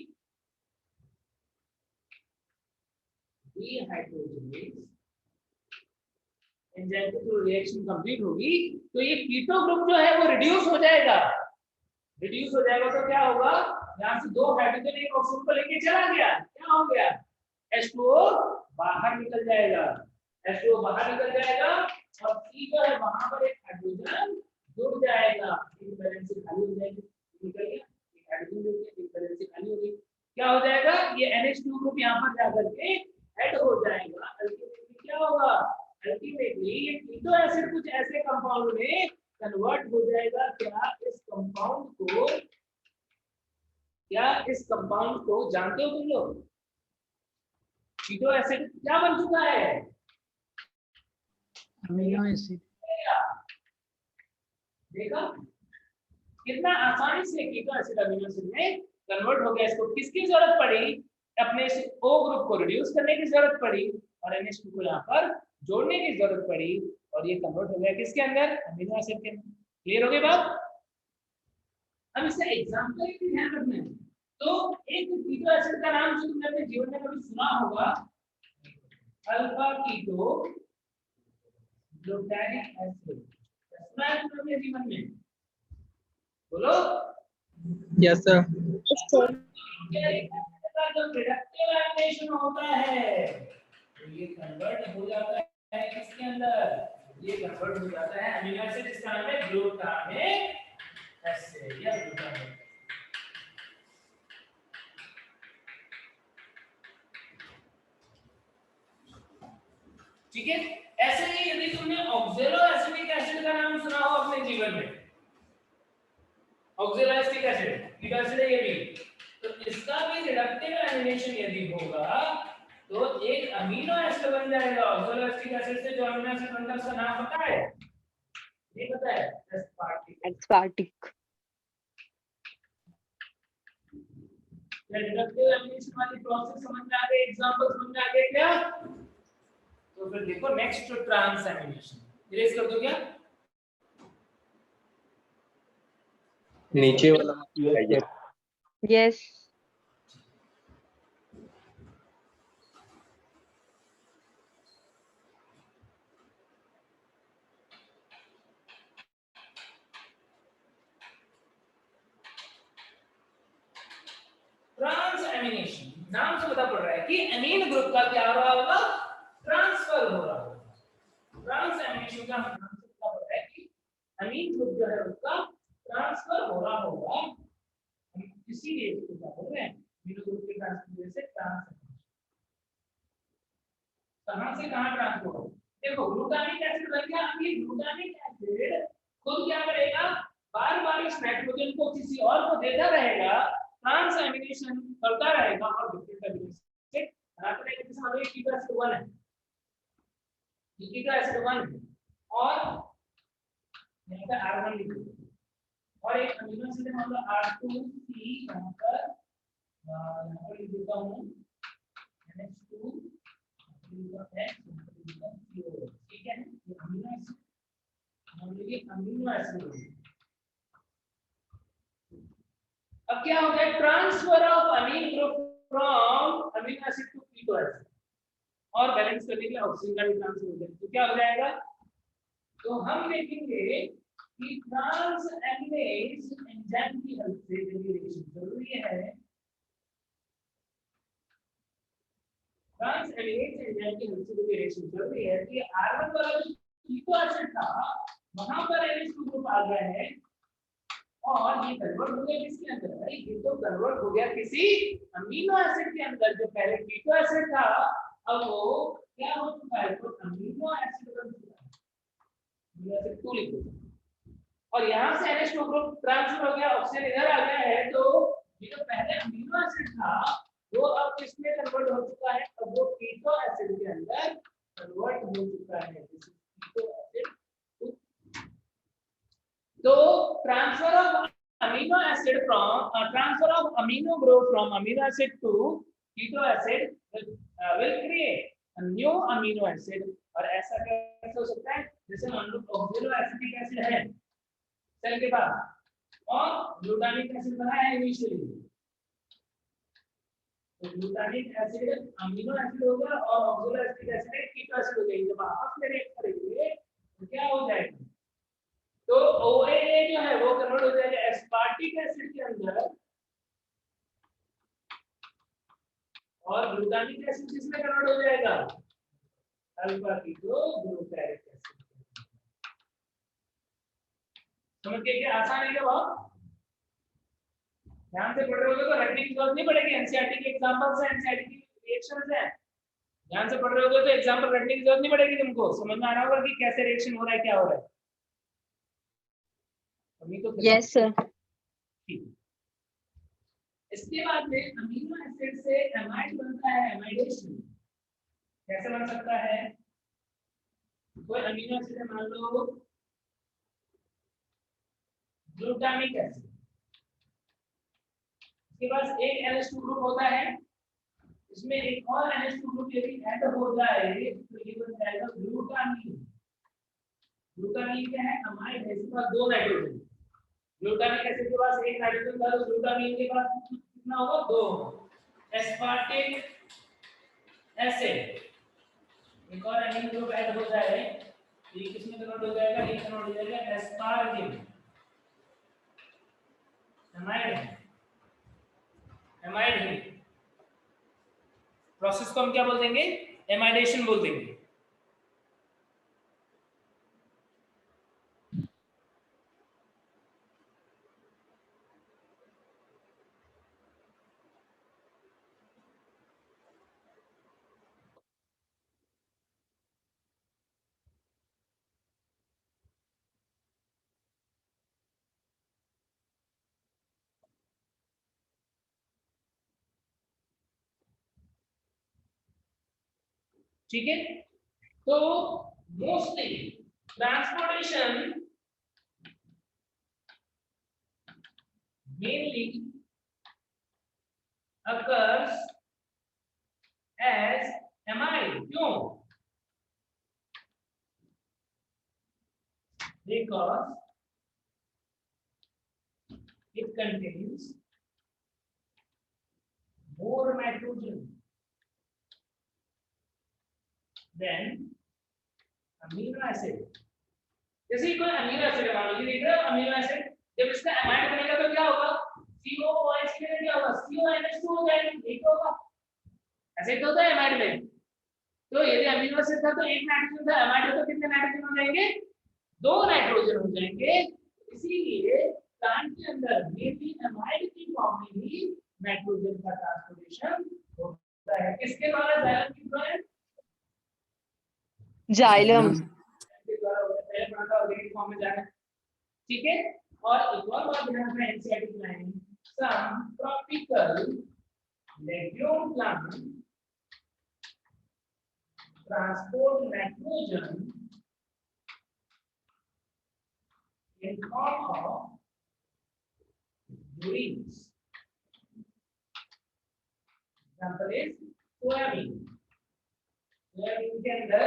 डिहाइड्रोजिनेज एंजाइम की जो रिएक्शन कंप्लीट होगी तो ये कीटो ग्रुप जो है वो रिड्यूस हो जाएगा। रिड्यूस हो जाएगा तो क्या होगा, यहाँ से 2 हाइड्रोजन एक ऑक्सीजन को लेके चला गया, क्या हो गया, H2O बाहर निकल जाएगा, H2O बाहर निकल जाएगा और C जो है वहां पर एक हाइड्रोजन जुड़ जाएगा, एक बैलेंस से खाली हो जाएगी, निकल गया एक हाइड्रोजन जुड़ गया, एक बैलेंस से खाली हो गई, क्या हो जाएगा, ये NH2 ग्रुप यहाँ पर जाकर के ऐड हो जाएगा। अल्टीमेटली क्या होगा, अल्टीमेटली ये कीटो एसिड कुछ ऐसे कंपाउंड में कन्वर्ट हो जाएगा। क्या इस कंपाउंड को जानते हो तुम लोग, कीटो एसिड क्या बन चुका है, अमीनो एसिड। देखा कितना आसानी से कीटो एसिड अमीनो एसिड में कन्वर्ट हो गया। इसको किसकी जरूरत पड़ी, अपने O ग्रुप को रिड्यूस करने की जरूरत पड़ी और NH2 को यहाँ पर जोड़ने की जरूरत पड़ी और ये कन्वर्ट हो गया किसके अंदर, अमीनो एसिड के अंदर। क्लियर हो गई बात। अब इसका एग्जांपल भी ध्यान रखना है। तो एक कीटो एसिड का नाम जो तुमने अपने जीवन में कभी सुना होगा, अल्फा कीटो ग्लूटामिक एसिड, सुना है तुमने अपने जीवन में, बोलो। Yes sir. जो रिडक्टिव एनिमेशन होता है तो ये कन्वर्ट हो जाता है किसके अंदर, ये कन्वर्ट हो जाता है अमीनो एसिड, इसका नाम है ग्लूटामिक एसिड या ग्लूटामिक। ठीक है, ऐसे ही यदि तुमने ऑक्सैलो एसिटिक एसिड का नाम सुना हो अपने जीवन में, oxaloacetic acid keto acid है ये भी, तो इसका भी रिडक्टिव एनिमेशन यदि होगा तो एक अमीनो एसिड बन जाएगा। ऑक्सैलो एसिटिक एसिड से जो अमीनो एसिड बनता है उसका नाम पता है, नहीं पता है, एस्पार्टिक। रिडक्टिव एनिमेशन वाली प्रोसेस समझ में आ गई, एग्जांपल समझ में आ गए क्या। तो फिर देखो नेक्स्ट ट्रांस एनिमेशन, इरेज कर दो क्या, नीचे वाला यस। ट्रांस एमिनेशन नाम से पता पड़ रहा है कि एमीन ग्रुप का क्या हो रहा होगा, ट्रांसफर हो रहा होगा। ट्रांस एमिनेशन का नाम से पता पड़ रहा है कि एमीन ग्रुप जो है उसका ट्रांसफर हो रहा होगा, इसीलिए इसको क्या बोल रहे हैं, एमीन ग्रुप के ट्रांसफर से ट्रांस। कहां से कहां ट्रांसफर हो, देखो ग्लूटामिक एसिड बन गया। अब ये ग्लूटामिक एसिड खुद क्या करेगा, बार-बार इस नाइट्रोजन को किसी और को देता रहेगा, ट्रांस एमिनेशन करता रहेगा और डिफरेंट एमिनो एसिड बनाता रहेगा। जैसे मान लो ये कीटो एसिड 1 है, ये कीटो एसिड 1 है और यहाँ पे R1 लिख दो और एक अमीनो एसिड मान लो R2C यहाँ पर लिख देता हूँ NH2 ठीक है, ये अमीनो एसिड, हम लोग ये अमीनो एसिड। अब क्या हो गया, transfer of amine group from amino acid to keto acid और बैलेंस करने के लिए ऑक्सीजन का भी ट्रांसफर हो जाएगा। तो क्या हो जाएगा, तो हम देखेंगे कि ट्रांस एमिनेज एंजाइम की हेल्प से रिएक्शन जरूरी है। ट्रांस एमिनेज एंजाइम की हेल्प से रिएक्शन जरूरी है कि R1 वाला जो कीटो एसिड था वहां पर NH2 ग्रुप आ गया है और ये कन्वर्ट हो गया किसके अंदर, भाई ये तो कन्वर्ट हो गया किसी अमीनो एसिड के अंदर। जो पहले कीटो एसिड था अब वो क्या हो चुका है, तो अमीनो एसिड बन चुका है, अमीनो एसिड 2 लिख दो और यहां से NH2 ग्रुप ट्रांसफर हो गया, ऑक्सीजन इधर आ गया है। तो ये जो पहले अमीनो एसिड था वो अब किसमें कन्वर्ट हो चुका है, अब वो कीटो एसिड के अंदर कन्वर्ट हो चुका है, कीटो एसिड। तो transfer of amino acid from transfer of amino group from amino acid to keto acid will create a new amino acid। और ऐसा कैसे हो सकता है, जैसे मान लो ऑक्सैलो एसिटिक एसिड है, सेल के पास और ग्लूटामिक एसिड बना है इनिशियली। तो ग्लूटामिक एसिड अमीनो एसिड होगा और ऑक्सैलिक एसिड कीटो एसिड हो जाएगी। जब आपस में रिएक्ट करेंगे तो क्या हो जाएगा, तो OAA जो है वो कन्वर्ट हो जाएगा एस्पार्टिक एसिड के अंदर और ग्लूटामिक एसिड किसमें कन्वर्ट हो जाएगा, अल्फा कीटोग्लूटारिक एसिड। समझ गए क्या, आसान है क्या बहुत? ध्यान से पढ़ रहे होगे तो रटने की जरूरत नहीं पड़ेगी, एनसीईआरटी के एग्जांपल्स हैं, एनसीईआरटी की रिएक्शंस हैं। ध्यान से पढ़ रहे होगे तो एग्जांपल रटने की जरूरत नहीं पड़ेगी, तुमको समझ में आ रहा होगा कि कैसे रिएक्शन हो रहा है, क्या हो रहा है। अभी तो यस सर। ठीक। इसके बाद में अमीनो एसिड से एमाइड बनता है, एमाइडेशन कैसे बन सकता है, कोई अमीनो एसिड है, मान लो ग्लूटामिक एसिड, इसके पास एक NH2 ग्रुप होता है, इसमें एक और NH2 ग्रुप यदि ऐड हो जाए तो ये बन जाएगा ग्लूटामीन। ग्लूटामीन क्या है, अमाइड है, इसके पास दो नाइट्रोजन। ग्लूटामिक एसिड के पास एक नाइट्रोजन था, तो ग्लूटामीन के पास कितना होगा, दो। एस्पार्टिक एसिड, एक और अमीनो ग्रुप ऐड हो जाए तो ये किसमें कन्वर्ट हो जाएगा, ये कन्वर्ट हो जाएगा एस्पार्गिन, एमाइड है, एमाइड है। प्रोसेस को हम क्या बोल देंगे, एमाइडेशन बोल देंगे। ठीक है, तो mostly transportation mainly occurs as amide. क्यों? Because it contains more nitrogen than amino acid. जैसे कोई अमीनो एसिड है, मान लीजिए देख रहे हो अमीनो एसिड, जब इसका एमाइड बनेगा तो क्या होगा, COOH के लिए क्या होगा, CONH2 हो जाएगा, एक होगा। ऐसे तो होता है एमाइड में। तो यदि अमीनो एसिड था तो एक नाइट्रोजन था, एमाइड है तो कितने नाइट्रोजन हो जाएंगे, दो नाइट्रोजन हो जाएंगे। इसीलिए प्लांट के अंदर मेनली एमाइड की फॉर्म में ही नाइट्रोजन का ट्रांसपोर्टेशन होता है। किसके द्वारा, जाइलम के द्वारा, जाइलम के द्वारा होता है, पहले पढ़ा था ऑर्गेनिक फॉर्म में जाना। ठीक है, और एक और बात ध्यान रखना, एनसीईआरटी की line, some tropical legume plant transport nitrogen in form of greens. Example is soybean. सोयाबीन के अंदर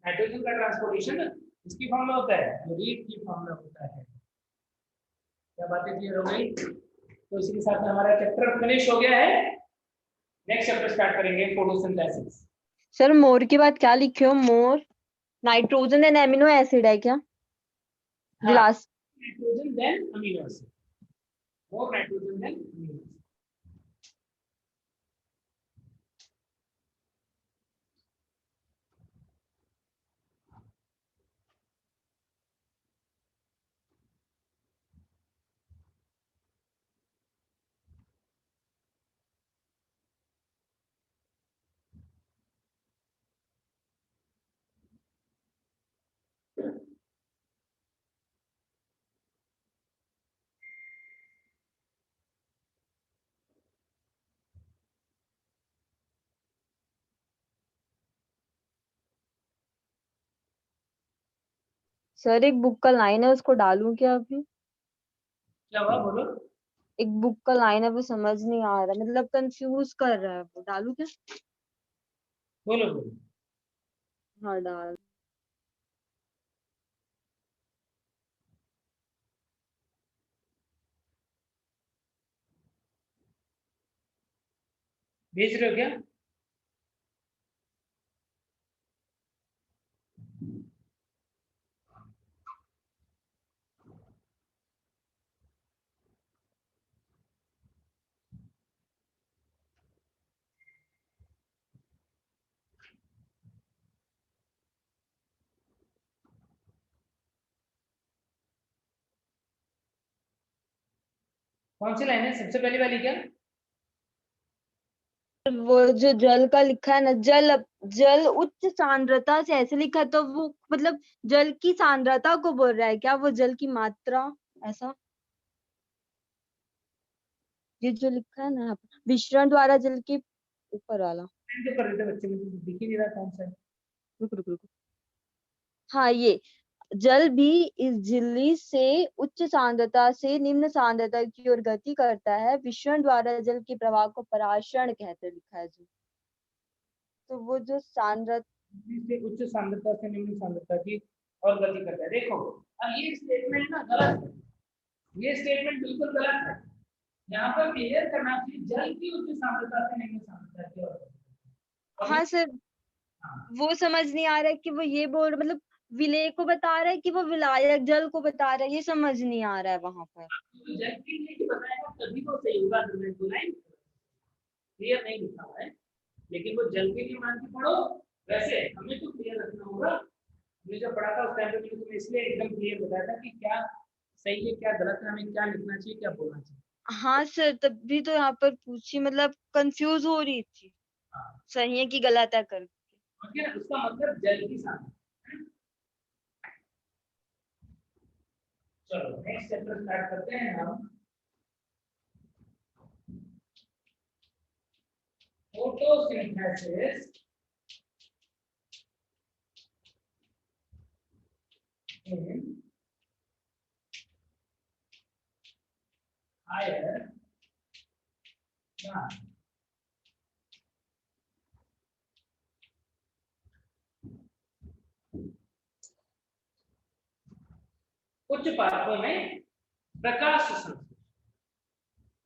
नाइट्रोजन का ट्रांसपोर्टेशन इसकी फॉर्म में होता है, यूरिक की फॉर्म में होता है। क्या बातें क्लियर हो गई? तो इसी के साथ में हमारा चैप्टर फिनिश हो गया है। नेक्स्ट चैप्टर स्टार्ट करेंगे, फोटोसिंथेसिस। सर मोर के बाद क्या लिखे हो, more nitrogen and amino acid है क्या, हाँ, last? Nitrogen then amino acid, more nitrogen then amino acid. Sir एक बुक का लाइन है, उसको डालूं क्या अभी? क्या हुआ, बोलो। एक बुक का लाइन है, वो समझ नहीं आ रहा, मतलब कंफ्यूज कर रहा है, वो डालूं क्या? बोलो बोलो। हाँ डाल। भेज रहे हो क्या? कौन सी लाइन है सबसे पहली वाली क्या? वो जो जल का लिखा है ना, जल जल उच्च सांद्रता से ऐसे लिखा है, तो वो मतलब जल की सांद्रता को बोल रहा है क्या, वो जल की मात्रा ऐसा? ये जो लिखा है ना यहाँ पे, विसरण द्वारा जल के ऊपर वाला। जो कर रहे थे बच्चे, मुझे दिख ही नहीं रहा कौन सा है। रुक रुक रुक, हाँ ये जल भी इस झिल्ली से उच्च सांद्रता से निम्न सांद्रता की ओर गति करता है, विसरण द्वारा जल के प्रवाह को पराशरण कहते लिखा है जो। तो वो जो सांद्रता से उच्च सांद्रता से निम्न सांद्रता की और गति करता है। देखो अब ये स्टेटमेंट ना गलत है, ये स्टेटमेंट बिल्कुल गलत है। यहाँ पर क्लियर करना चाहिए जल की उच्च सांद्रता से निम्न सांद्रता की ओर। हाँ सर, वो समझ नहीं आ रहा है कि वो ये बोल मतलब विलेय को बता रहा है कि वो विलायक जल को बता रहा है, ये समझ नहीं आ रहा है वहां पर। तो जल के लिए बताएगा तभी तो सही होगा, क्लियर नहीं लिखा हुआ है, लेकिन वो जल के लिए मान के पढ़ो। वैसे हमें तो क्लियर रखना होगा। मैं जब पढ़ा था उस टाइम पे मैंने तुम्हें इसलिए एकदम क्लियर बताया था कि क्या सही है क्या गलत है, हमें क्या लिखना चाहिए क्या बोलना चाहिए। हाँ सर, तभी तो यहाँ पर पूछी, मतलब कंफ्यूज हो रही थी सही है कि गलत है करके। उसका मतलब जल की सांद्रता। चलो नेक्स्ट चैप्टर स्टार्ट करते हैं हम। Photosynthesis in higher plant. उच्च पादपों में प्रकाश संश्लेषण।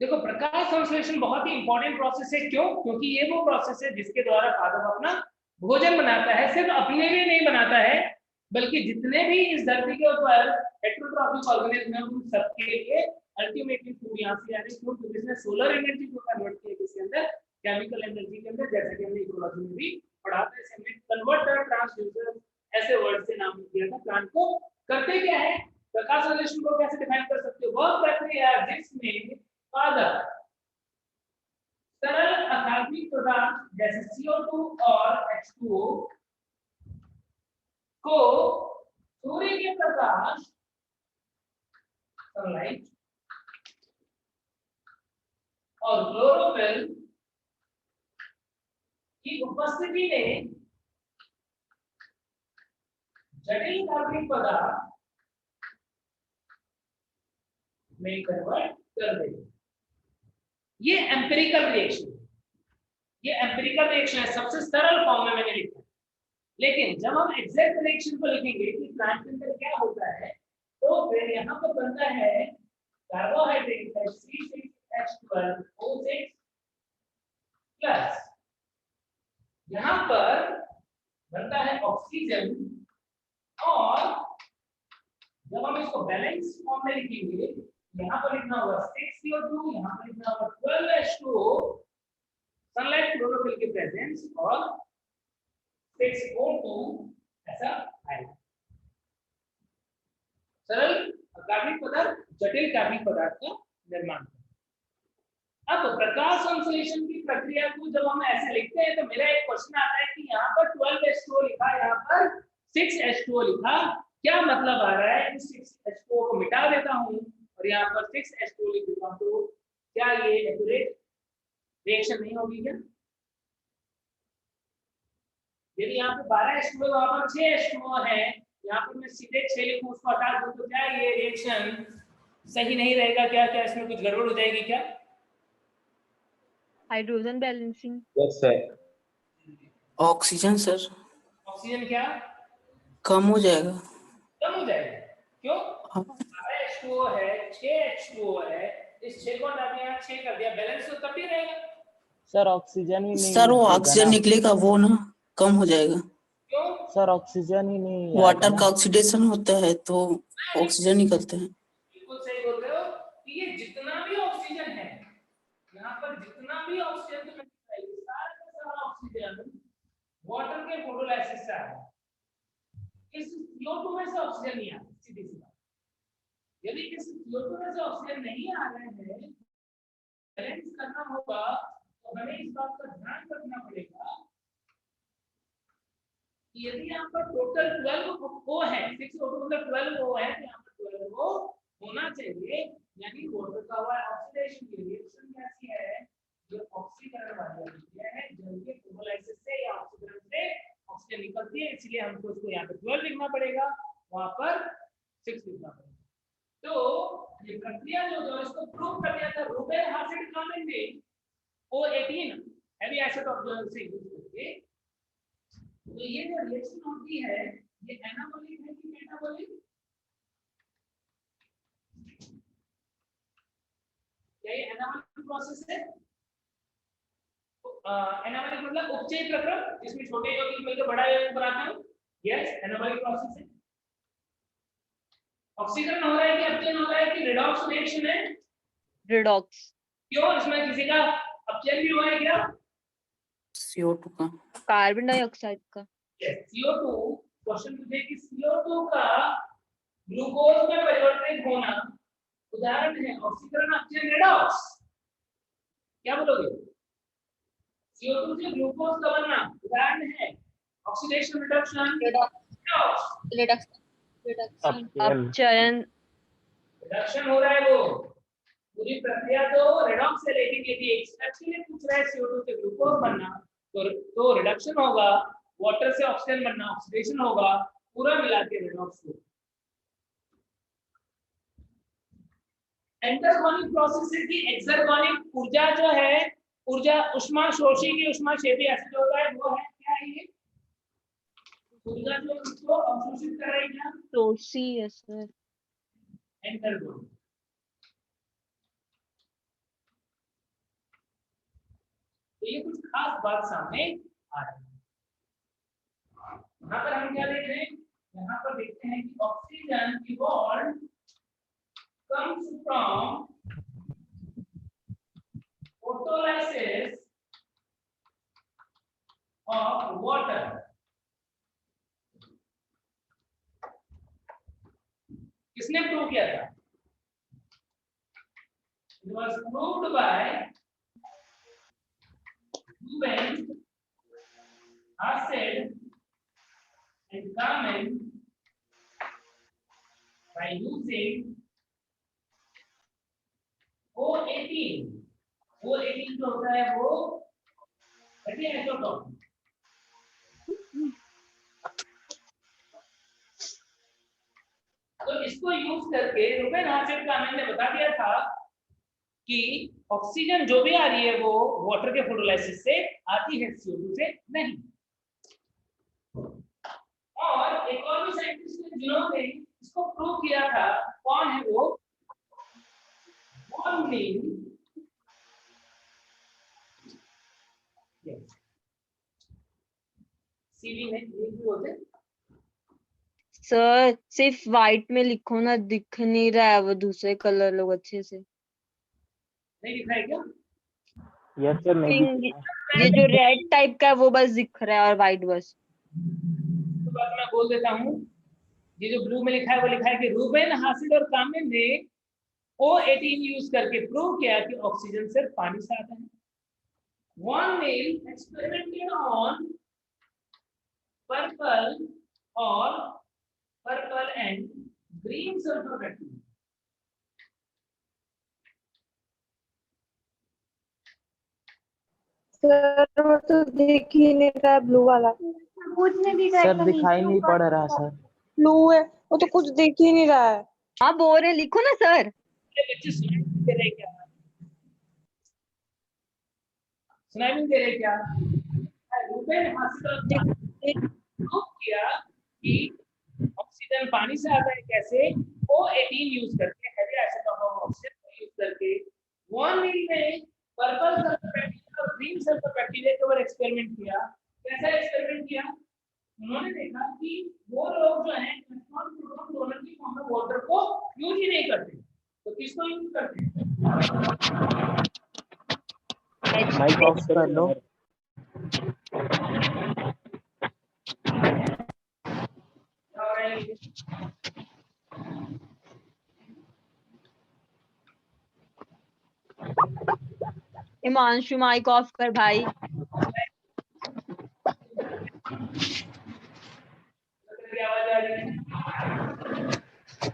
देखो प्रकाश संश्लेषण बहुत ही इंपॉर्टेंट प्रोसेस है। क्यों? क्योंकि ये वो प्रोसेस है जिसके द्वारा पादप अपना भोजन बनाता है। सिर्फ अपने लिए नहीं बनाता है, बल्कि जितने भी इस धरती के ऊपर हेटेरोट्रॉफिक ऑर्गेनिज्म हैं उन सबके लिए अल्टीमेटली फूड यहाँ से यानी फूड, जिसने सोलर एनर्जी को कन्वर्ट किया किसके अंदर, केमिकल एनर्जी के अंदर, जैसा कि हमने इकोलॉजी में भी पढ़ा था। इसे हमने कन्वर्टर, ट्रांसड्यूसर ऐसे वर्ड से नाम दिया था। प्लांट को करते क्या है, प्रकाश संश्लेषण को कैसे डिफाइन कर सकते हो? वह प्रक्रिया जिसमें पादप तरल अकार्बनिक पदार्थ जैसे CO2 और H2O को सूर्य के प्रकाश, सनलाइट और क्लोरोफिल की उपस्थिति में जटिल कार्बनिक पदार्थ में कन्वर्ट कर देगा। ये एम्पिरिकल रिएक्शन, ये एम्पिरिकल रिएक्शन है, सबसे सरल फॉर्म में मैंने लिखा है। लेकिन जब हम एग्जैक्ट रिएक्शन को लिखेंगे कि प्लांट के अंदर क्या होता है, तो फिर यहाँ पर बनता है कार्बोहाइड्रेट C6H12O6 प्लस यहाँ पर बनता है ऑक्सीजन, और जब हम इसको बैलेंस फॉर्म में लिखेंगे, यहाँ पर लिखना होगा 6CO2, यहाँ पर लिखना होगा 12H2O, सनलाइट क्लोरोफिल के प्रेजेंस, और 6O2 ऐसा आएगा। सरल कार्बनिक पदार्थ जटिल कार्बनिक पदार्थ का निर्माण। अब प्रकाश संश्लेषण की प्रक्रिया को जब हम ऐसे लिखते हैं तो मेरा एक क्वेश्चन आता है कि यहाँ पर 12H2O लिखा, यहाँ पर 6H2O लिखा, क्या मतलब आ रहा है? इस 6H2O को मिटा देता हूँ और यहाँ पर 6H2O लिख देता हूँ, तो क्या ये एक्यूरेट रिएक्शन नहीं होगी क्या? यदि यहाँ पे 12H2O वहाँ पर 6H2O है, यहाँ पर मैं सीधे 6 लिखूं, उसको हटा दूं, तो क्या ये रिएक्शन सही नहीं रहेगा क्या? क्या इसमें कुछ गड़बड़ हो जाएगी क्या? Hydrogen balancing. Yes sir. Oxygen sir oxygen क्या कम हो जाएगा। कम हो जाएगा? क्यों? 12H2O है, 6H2O है, इस 6 को हटा दिया, 6 कर दिया, बैलेंस तो तब भी रहेगा। सर ऑक्सीजन ही नहीं सर वो होगा ऑक्सीजन ना। निकलेगा वो ना कम हो जाएगा। क्यों? सर ऑक्सीजन ही नहीं आएगा वाटर ना। का ऑक्सीडेशन होता है तो ऑक्सीजन निकलते हैं। बिल्कुल सही बोल रहे हो कि ये जितना भी ऑक्सीजन है, यहाँ पर जितना भी ऑक्सीजन तुम्हें दिख रहा है, ये सारा का सारा ऑक्सीजन वाटर के फोटोलाइसिस से आ रहा है। इस CO2 में से ऑक्सीजन नहीं आ रहा, सीधी सी बात। यदि इस CO2 में से ऑक्सीजन नहीं आ रहे हैं, बैलेंस करना होगा तो हमें इस बात का ध्यान रखना पड़ेगा कि यदि यहाँ पर टोटल 12 O है, 6 O2 मतलब 12 O है, तो यहाँ पर 12 O होना चाहिए, यानी वाटर का हुआ ऑक्सीडेशन की रिएक्शन कैसी है, जो ऑक्सीकरण वाली अभिक्रिया है, जल के फोटोलाइसिस से या ऑक्सीकरण से ऑक्सीजन निकलती है, इसलिए हमको इसको यहाँ पे 12 लिखना पड़ेगा, वहां पर 6 लिखना पड़ेगा। तो ये प्रक्रिया जो इसको प्रूव कर दिया था रूबेन हासिड कामेन ने O18 heavy acid of zone से यूज करके। तो ये जो रिएक्शन होती है ये एनाबॉलिक है कि मेटाबॉलिक? क्या ये एनाबॉलिक प्रोसेस है? एनाबॉलिक मतलब उपचय प्रक्रम, जिसमें छोटे यौगिक मिलकर बड़ा यौगिक बनाते हैं। यस, एनाबॉलिक प्रोसेस है। ऑक्सीकरण हो रहा है कि अपचयन हो रहा है कि रिडॉक्स रिएक्शन है? रिडॉक्स। क्यों? इसमें किसी का अपचयन भी हुआ है क्या? CO2 का। कार्बन डाइऑक्साइड का। CO2 क्वेश्चन पूछे कि CO2 का ग्लूकोज में परिवर्तित होना उदाहरण है ऑक्सीकरण अपचयन रिडॉक्स। क्या बोलोगे? CO2 से ग्लूकोज का बनना उदाहरण है ऑक्सीडेशन रिडक्शन रिडॉक्स। अपचयन। रिडक्शन हो रहा है, वो पूरी प्रक्रिया तो रिडॉक्स है, लेकिन यदि एक स्टेप के लिए पूछ रहा है CO2 से ग्लूकोज बनना तो रिडक्शन होगा, वाटर से ऑक्सीजन बनना ऑक्सीडेशन होगा, पूरा मिला के रिडॉक्स होगा। एंटरगोनिक प्रोसेस से कि एक्सर्गोनिक ऊर्जा जो है, ऊर्जा उष्मा शोषी की उष्मा क्षेपी एसिड होता है, वो है क्या है ये ऊर्जा जो इसको अवशोषित कर रही है? शोषी है सर। एंटरगोनिक। तो ये कुछ खास बात सामने आ रही है। यहाँ पर हम क्या देख रहे हैं? यहाँ पर देखते हैं कि oxygen evolve comes from photolysis of water. किसने प्रूव किया था? It was proved by Ruben, Hassel, and Kamen by using O18 जो होता है वो हेवी आइसोटोप। तो इसको यूज करके रूबेन हासिड कामेन ने बता दिया था कि ऑक्सीजन जो भी आ रही है वो वाटर के फोटोलाइसिस से आती है, CO2 से नहीं। और एक और भी साइंटिस्ट ने जिन्होंने इसको प्रूव किया था, कौन है वो? One name, yes. CV में ये भी होते हैं। सर सिर्फ व्हाइट में लिखो ना, दिख नहीं रहा है वो दूसरे कलर लोग अच्छे से। नहीं दिख रहा है क्या? यस सर नहीं। ये जो रेड टाइप का है वो बस दिख रहा है और व्हाइट बस। तो बात मैं बोल देता हूँ, ये जो ब्लू में लिखा है वो लिखा है कि रूबेन हासिड और कामेन ने O18 यूज करके प्रूव किया कि ऑक्सीजन सिर्फ पानी से आता है। One male experimented on purple and green sulfur bacteria. Sir वो तो दिख ही नहीं रहा ब्लू वाला। कुछ नहीं दिख रहा है, सर दिखाई नहीं पड़ रहा सर। ब्लू है वो तो कुछ दिख ही नहीं रहा है। हाँ बोल रहे, लिखो ना सर। बच्चे सुनाई नहीं दे रहे क्या? सुनाई नहीं दे रहे क्या? रूबेन हासिड ने प्रूव किया कि ऑक्सीजन पानी से आता है कैसे? O18 यूज करके, heavy acid of oxygen use करके। वन मील में पर्पल सल्फर बैक्टीरिया और ग्रीन सल्फर बैक्टीरिया के ऊपर एक्सपेरिमेंट किया। कैसा एक्सपेरिमेंट किया? उन्होंने देखा कि वो लोग जो है इलेक्ट्रॉन प्रोटॉन डोनर की फॉर्म में वाटर को यूज ही नहीं करते, तो किसको यूज करते हैं? माइक ऑफ कर लो। हिमांशु माइक ऑफ कर भाई। आवाज आ रही है?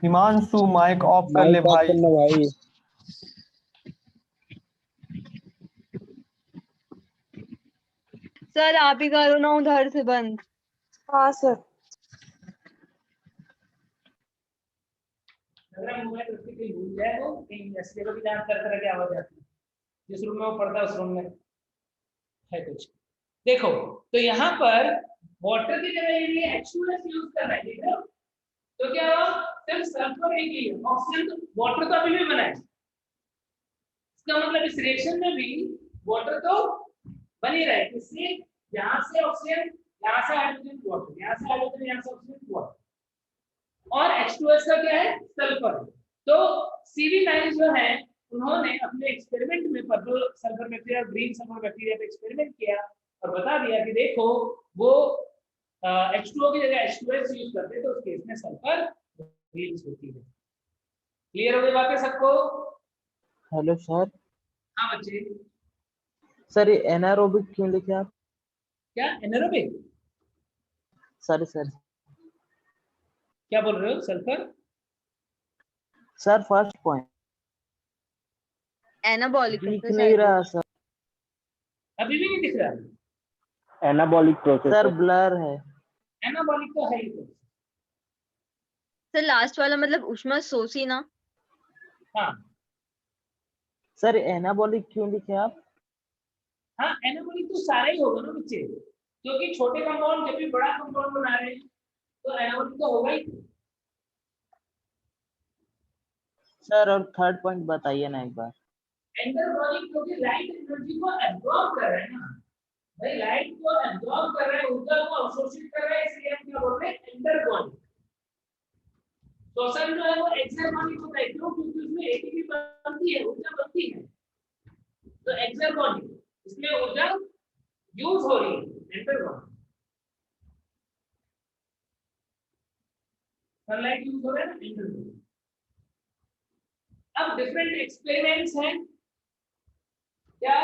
हिमांशु माइक ऑफ कर ले माइक ऑफ भाई। करना भाई। सर आप ही करो ना उधर से बंद। हाँ सर। अगर मोबाइल रखते कहीं भूल जाए वो कहीं ऐसी जगह भी जान तरह की आवाज आती है, जिस रूम में वो पढ़ता है उस रूम में है कुछ। देखो तो यहाँ पर वाटर की जगह ये H2S यूज कर रहा है, ठीक है? तो क्या हुआ? सिर्फ सल्फर एक ही है, ऑक्सीजन तो वाटर तो अभी भी बना है। इसका मतलब इस रिएक्शन में भी वाटर तो बन ही रहा है। इससे यहाँ से ऑक्सीजन, यहाँ से हाइड्रोजन, वाटर, यहाँ से हाइड्रोजन, यहाँ से ऑक्सीजन, वाटर, और H2S का क्या है? सल्फर। तो CV9 जो है उन्होंने अपने एक्सपेरिमेंट में purple sulphur bacteria, green sulphur bacteria पे एक्सपेरिमेंट किया और बता दिया कि देखो वो H2O की जगह H2S यूज करते हैं, तो उस केस में सल्फर रिलीज होती है। क्लियर हो गई बातें सबको? Hello sir. हाँ बच्चे। सर ये एनारोबिक क्यों लिखे आप? क्या एनारोबिक? सर सर क्या बोल रहे हो? Sulphur sir first point anabolic दिख नहीं रहा सर। अभी भी नहीं दिख रहा? एनाबॉलिक प्रोसेस सर ब्लर है। एनाबॉलिक तो है ही तो। सर लास्ट वाला मतलब ऊष्मा शोषी ना? हाँ सर एनाबॉलिक क्यों लिखे आप? हाँ, एनाबॉलिक तो सारा ही होगा ना बच्चे, क्योंकि छोटे कंपाउंड जब भी बड़ा कंपाउंड बना रहे हैं तो एनाबॉलिक तो होगा ही। सर और थर्ड पॉइंट बताइए ना एक बार। एंडरबॉलिक क्योंकि लाइट एनर्जी को एब्जॉर्ब कर रहे हैं ना भाई, लाइट को एब्जॉर्ब कर रहे हैं, ऊर्जा को अवशोषित कर रहे हैं, इसलिए हम क्या बोल रहे हैं? एंडरबॉलिक। शोषण जो है वो एक्सरबॉलिक होता है, क्यों? क्योंकि उसमें एटीपी बनती है, ऊर्जा बनती है, तो एक्सरबॉलिक, इसमें ऊर्जा यूज हो रही है। एंडरबॉलिक सनलाइट यूज हो रहा है ना, एंडरबॉलिक। अब डिफरेंट एक्सपेरिमेंट्स हैं। क्या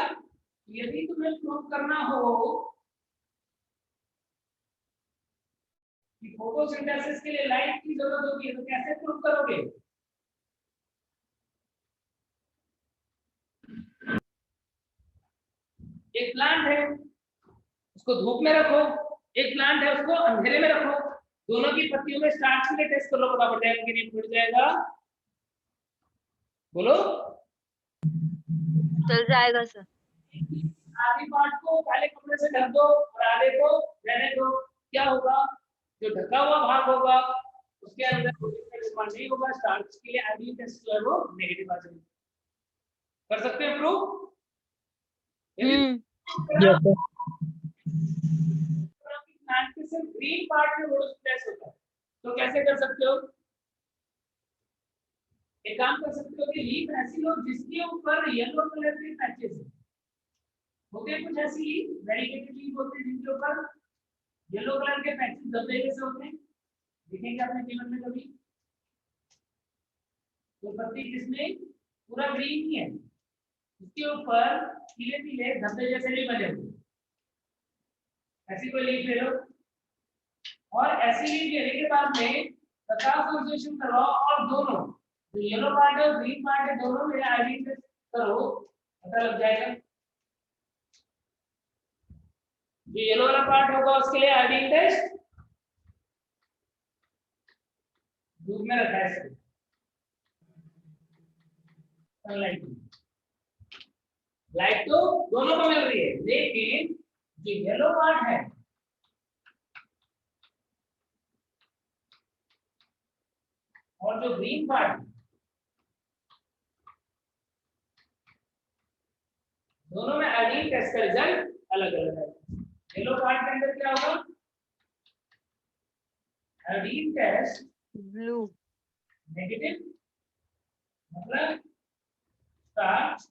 यदि तुम्हें प्रूव करना हो कि फोटोसिंथेसिस के लिए लाइट की जरूरत होती है, तो कैसे प्रूव करोगे? एक प्लांट है उसको धूप में रखो, एक प्लांट है उसको अंधेरे में रखो, दोनों की पत्तियों में स्टार्च के लिए टेस्ट कर लो, पता पड़ जाएगा कि नहीं फूट जाएगा? बोलो। चल जाएगा सर। आधी पार्ट को काले कपड़े से ढक दो और आधे को रहने दो, क्या होगा? जो ढका हुआ भाग होगा उसके अंदर निर्माण नहीं होगा, स्टार्च के लिए आइडियल टेस्ट जो है वो नेगेटिव आ जाएगा। कर सकते हैं प्रूव? Yes sir. प्लांट के सिर्फ ग्रीन पार्ट में फोटोसिंथेसिस होता है, तो कैसे कर सकते हो? एक काम कर सकते हो कि लीफ ऐसी हो जिसके ऊपर येलो कलर के पैचेस होते हैं, कुछ ऐसी वेरीगेटेड लीफ होते हैं जिनके ऊपर येलो कलर के पैचेस धब्बे जैसे होते हैं, देखेंगे आपने जीवन में कभी? तो पत्ती जिसमें पूरा ग्रीन ही है, उसके ऊपर पीले पीले धब्बे जैसे भी बने हुए, ऐसी कोई लीफ ले लो और ऐसी लीफ लेने के बाद में प्रकाश संश्लेषण करवाओ और दोनों जो येलो पार्ट है ग्रीन पार्ट है दोनों में आईडी टेस्ट करो, पता लग जाएगा। जो येलो वाला पार्ट होगा उसके लिए आईडी टेस्ट धूप में रखा है इसको, सनलाइट में। लाइट तो दोनों को मिल रही है, लेकिन जो येलो पार्ट है और जो ग्रीन पार्ट दोनों में आयोडीन टेस्ट का रिजल्ट अलग अलग है। येलो पार्ट के अंदर क्या होगा? आयोडीन टेस्ट ब्लू नेगेटिव, मतलब स्टार्च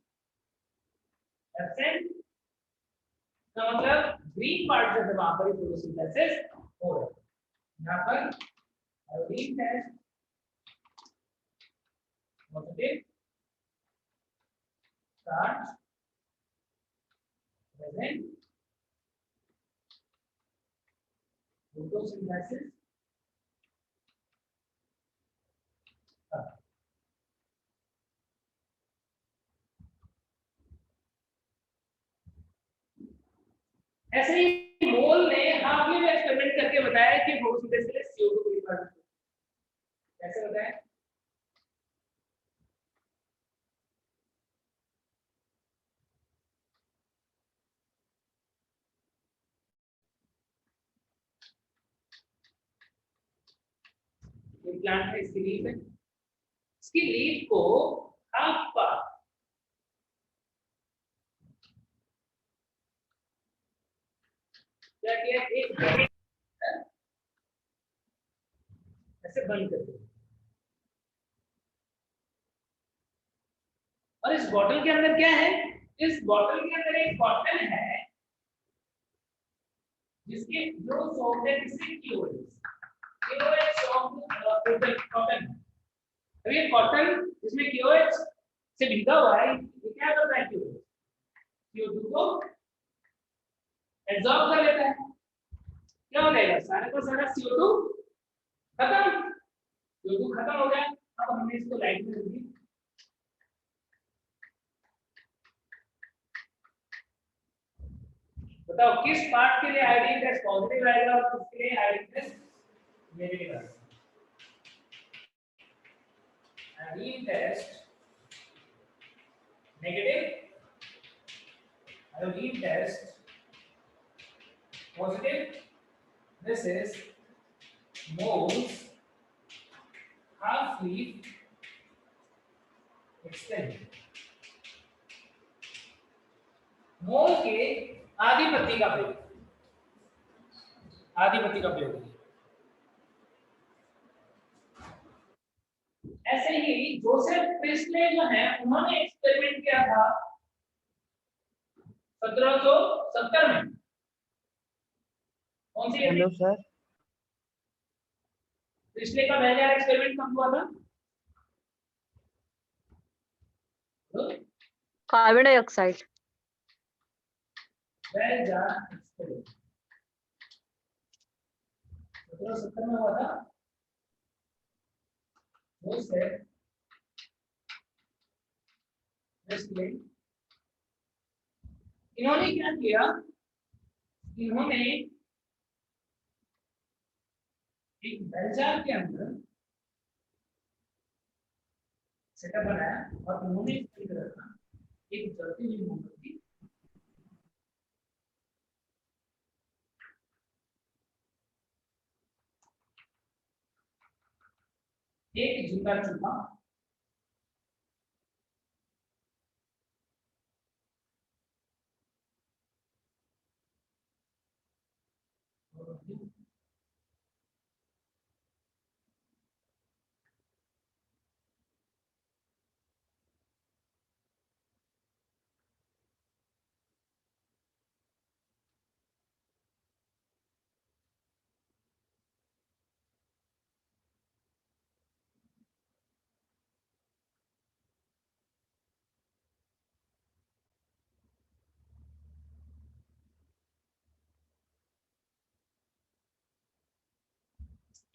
एब्सेंट, का मतलब ग्रीन पार्ट जो है वहां पर फोटोसिंथेसिस हो रहा है। यहाँ पर iodine test positive, starch present, photosynthesis ऐसे ही मोल ने आपने भी एक्सपेरिमेंट करके बताया कि फोटोसिंथेसिस CO2 को रिकॉर्ड कैसे बताया? ये प्लांट है, इसकी लीफ है, इसकी लीफ को हाफ पार्ट क्या किया, एक ऐसे बंद कर दिया और इस बॉटल के अंदर क्या है? इस बॉटल के अंदर एक कॉटन है जिसके जो सॉफ्ट है किससे KOH कॉटन। अब ये कॉटन जिसमें KOH से भिगा हुआ है, ये क्या करता है? CO2 को एब्जॉर्ब कर लेता है। क्या हो जाएगा? सारे का सारा CO2 खत्म, CO2 खत्म हो गया। अब हमने इसको लाइट में रख दी, बताओ किस पार्ट के लिए आयोडीन टेस्ट पॉजिटिव आएगा और किसके लिए आयोडीन टेस्ट नेगेटिव आएगा? Iodine test negative, iodine test positive. This is moles half leaf extended। Moll के आधी पत्ती का प्रयोग, आधी पत्ती का प्रयोग। ऐसे ही जोसेफ प्रिस्ले जो है उन्होंने एक्सपेरिमेंट किया था 1770 में। कौन सी? हेलो सर, प्रिस्ले का पहला एक्सपेरिमेंट कब हुआ था? Carbon dioxide. एक्सपेरिमेंट 1770 में हुआ था। जोसेफ प्रिस्ले, इन्होंने क्या किया? इन्होंने एक बेल जार के अंदर सेटअप बनाया और उन्होंने इस तरह का एक जलती हुई मोमबत्ती एक जिंदा चूहा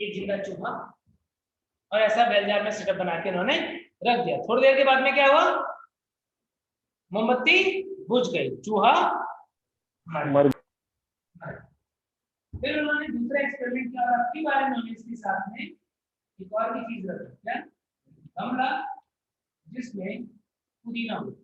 एक जिंदा चूहा और ऐसा बेल जार में सेटअप बना के उन्होंने रख दिया। थोड़ी देर के बाद में क्या हुआ? मोमबत्ती बुझ गई, चूहा मर गया। फिर उन्होंने दूसरा एक्सपेरिमेंट किया और अपनी बार उन्होंने इसके साथ में एक और भी चीज रखी, क्या? गमला जिसमें पुदीना हो।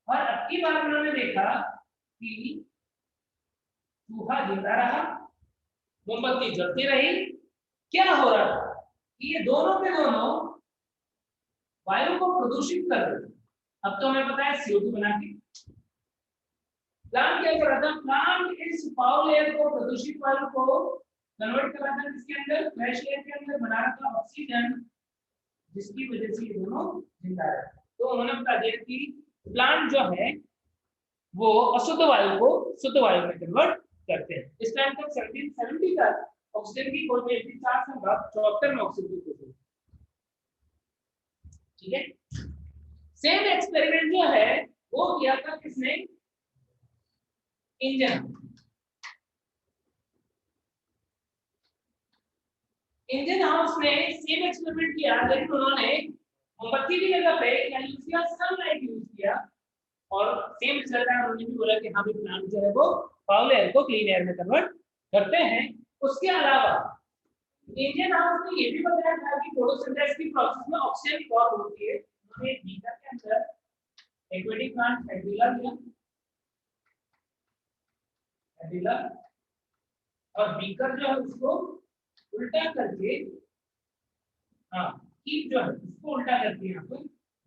और अब की बार उन्होंने देखा कि चूहा जिंदा रहा मोमबत्ती जलती रही, क्या हो रहा था कि ये दोनों के दोनों वायु को प्रदूषित कर रहे थे। अब तो हमें पता है CO2 बना के प्लांट क्या कर रहा था, प्लांट इस फाउल एयर को, प्रदूषित वायु को कन्वर्ट कर रहा था किसके अंदर, फ्रेश एयर के अंदर, बना रहा था ऑक्सीजन, जिसकी वजह से ये दोनों जिंदा रहे। तो उन्होंने बता दिया कि प्लांट जो है वो अशुद्ध वायु को शुद्ध वायु में कन्वर्ट करते हैं। इस टाइम तक 1770 तक ऑक्सीजन की खोज हुई थी, 4 साल बाद 74 में ऑक्सीजन की खोज हुई। ठीक है, सेम एक्सपेरिमेंट जो है वो किया था किसने, इंजन हाउस ने सेम एक्सपेरिमेंट किया, लेकिन उन्होंने मोमबत्ती की जगह पे क्या यूज किया, सनलाइट यूज किया, और सेम रिजल्ट आया। उन्होंने भी बोला कि हाँ भी प्लांट जो है वो फाउल एयर को क्लीन एयर में कन्वर्ट करते हैं। उसके अलावा इंडियन हाउस ने ये भी बताया था कि फोटोसिंथेसिस की प्रोसेस में ऑक्सीजन फॉर्म होती है। उन्होंने एक बीकर के अंदर एक्वेटिक प्लांट एडिला लिया, एडिला, और बीकर जो है उसको उल्टा करके, हाँ कीप जो है उसको उल्टा करके यहाँ पे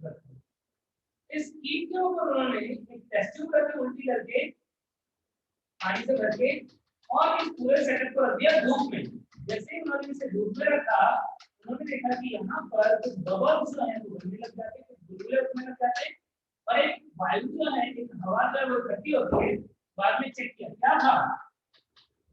रखा। इस कीप के ऊपर उन्होंने एक टेस्ट ट्यूब करके उल्टी करके पानी से भर के और इस पूरे सेटअप को रख दिया धूप में। जैसे ही उन्होंने इसे धूप में रखा, उन्होंने देखा कि यहाँ पर कुछ बबल्स जो है वो बनने लग जाते हैं, कुछ बुलबुले उठने लग जाते हैं, और एक वायु जो है, एक हवा जो है वो इकट्ठी होती है। बाद में चेक किया क्या था,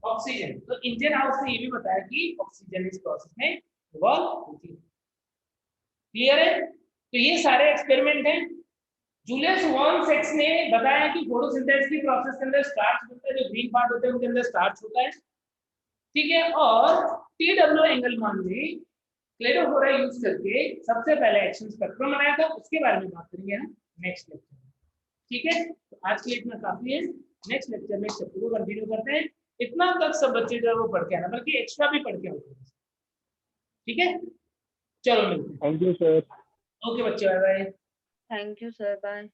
ऑक्सीजन। तो इंडियन हाउस ने ये भी बताया कि ऑक्सीजन इस प्रोसेस में इवॉल्व होती है। क्लियर है? तो ये सारे एक्सपेरिमेंट हैं। जूलियस वॉन सेक्स ने बताया कि फोटोसिंथेसिस की प्रोसेस के अंदर स्टार्च होता है, जो ग्रीन पार्ट होते हैं उनके अंदर स्टार्च होता है। ठीक है, और TW एंगलमान ने क्लेरोफोरा यूज करके सबसे पहले एक्शन स्पेक्ट्रम बनाया था। उसके बारे में बात करेंगे हम नेक्स्ट लेक्चर में। ठीक है, तो आज के लिए इतना काफी है। नेक्स्ट लेक्चर में चैप्टर को कंटिन्यू करते हैं। इतना तक सब बच्चे जो है वो पढ़ के आना, बल्कि एक्स्ट्रा भी पढ़ के आते हैं। ठीक है, चलो मिलते हैं। Thank you sir. ओके बच्चे, bye bye. Thank you sir, bye.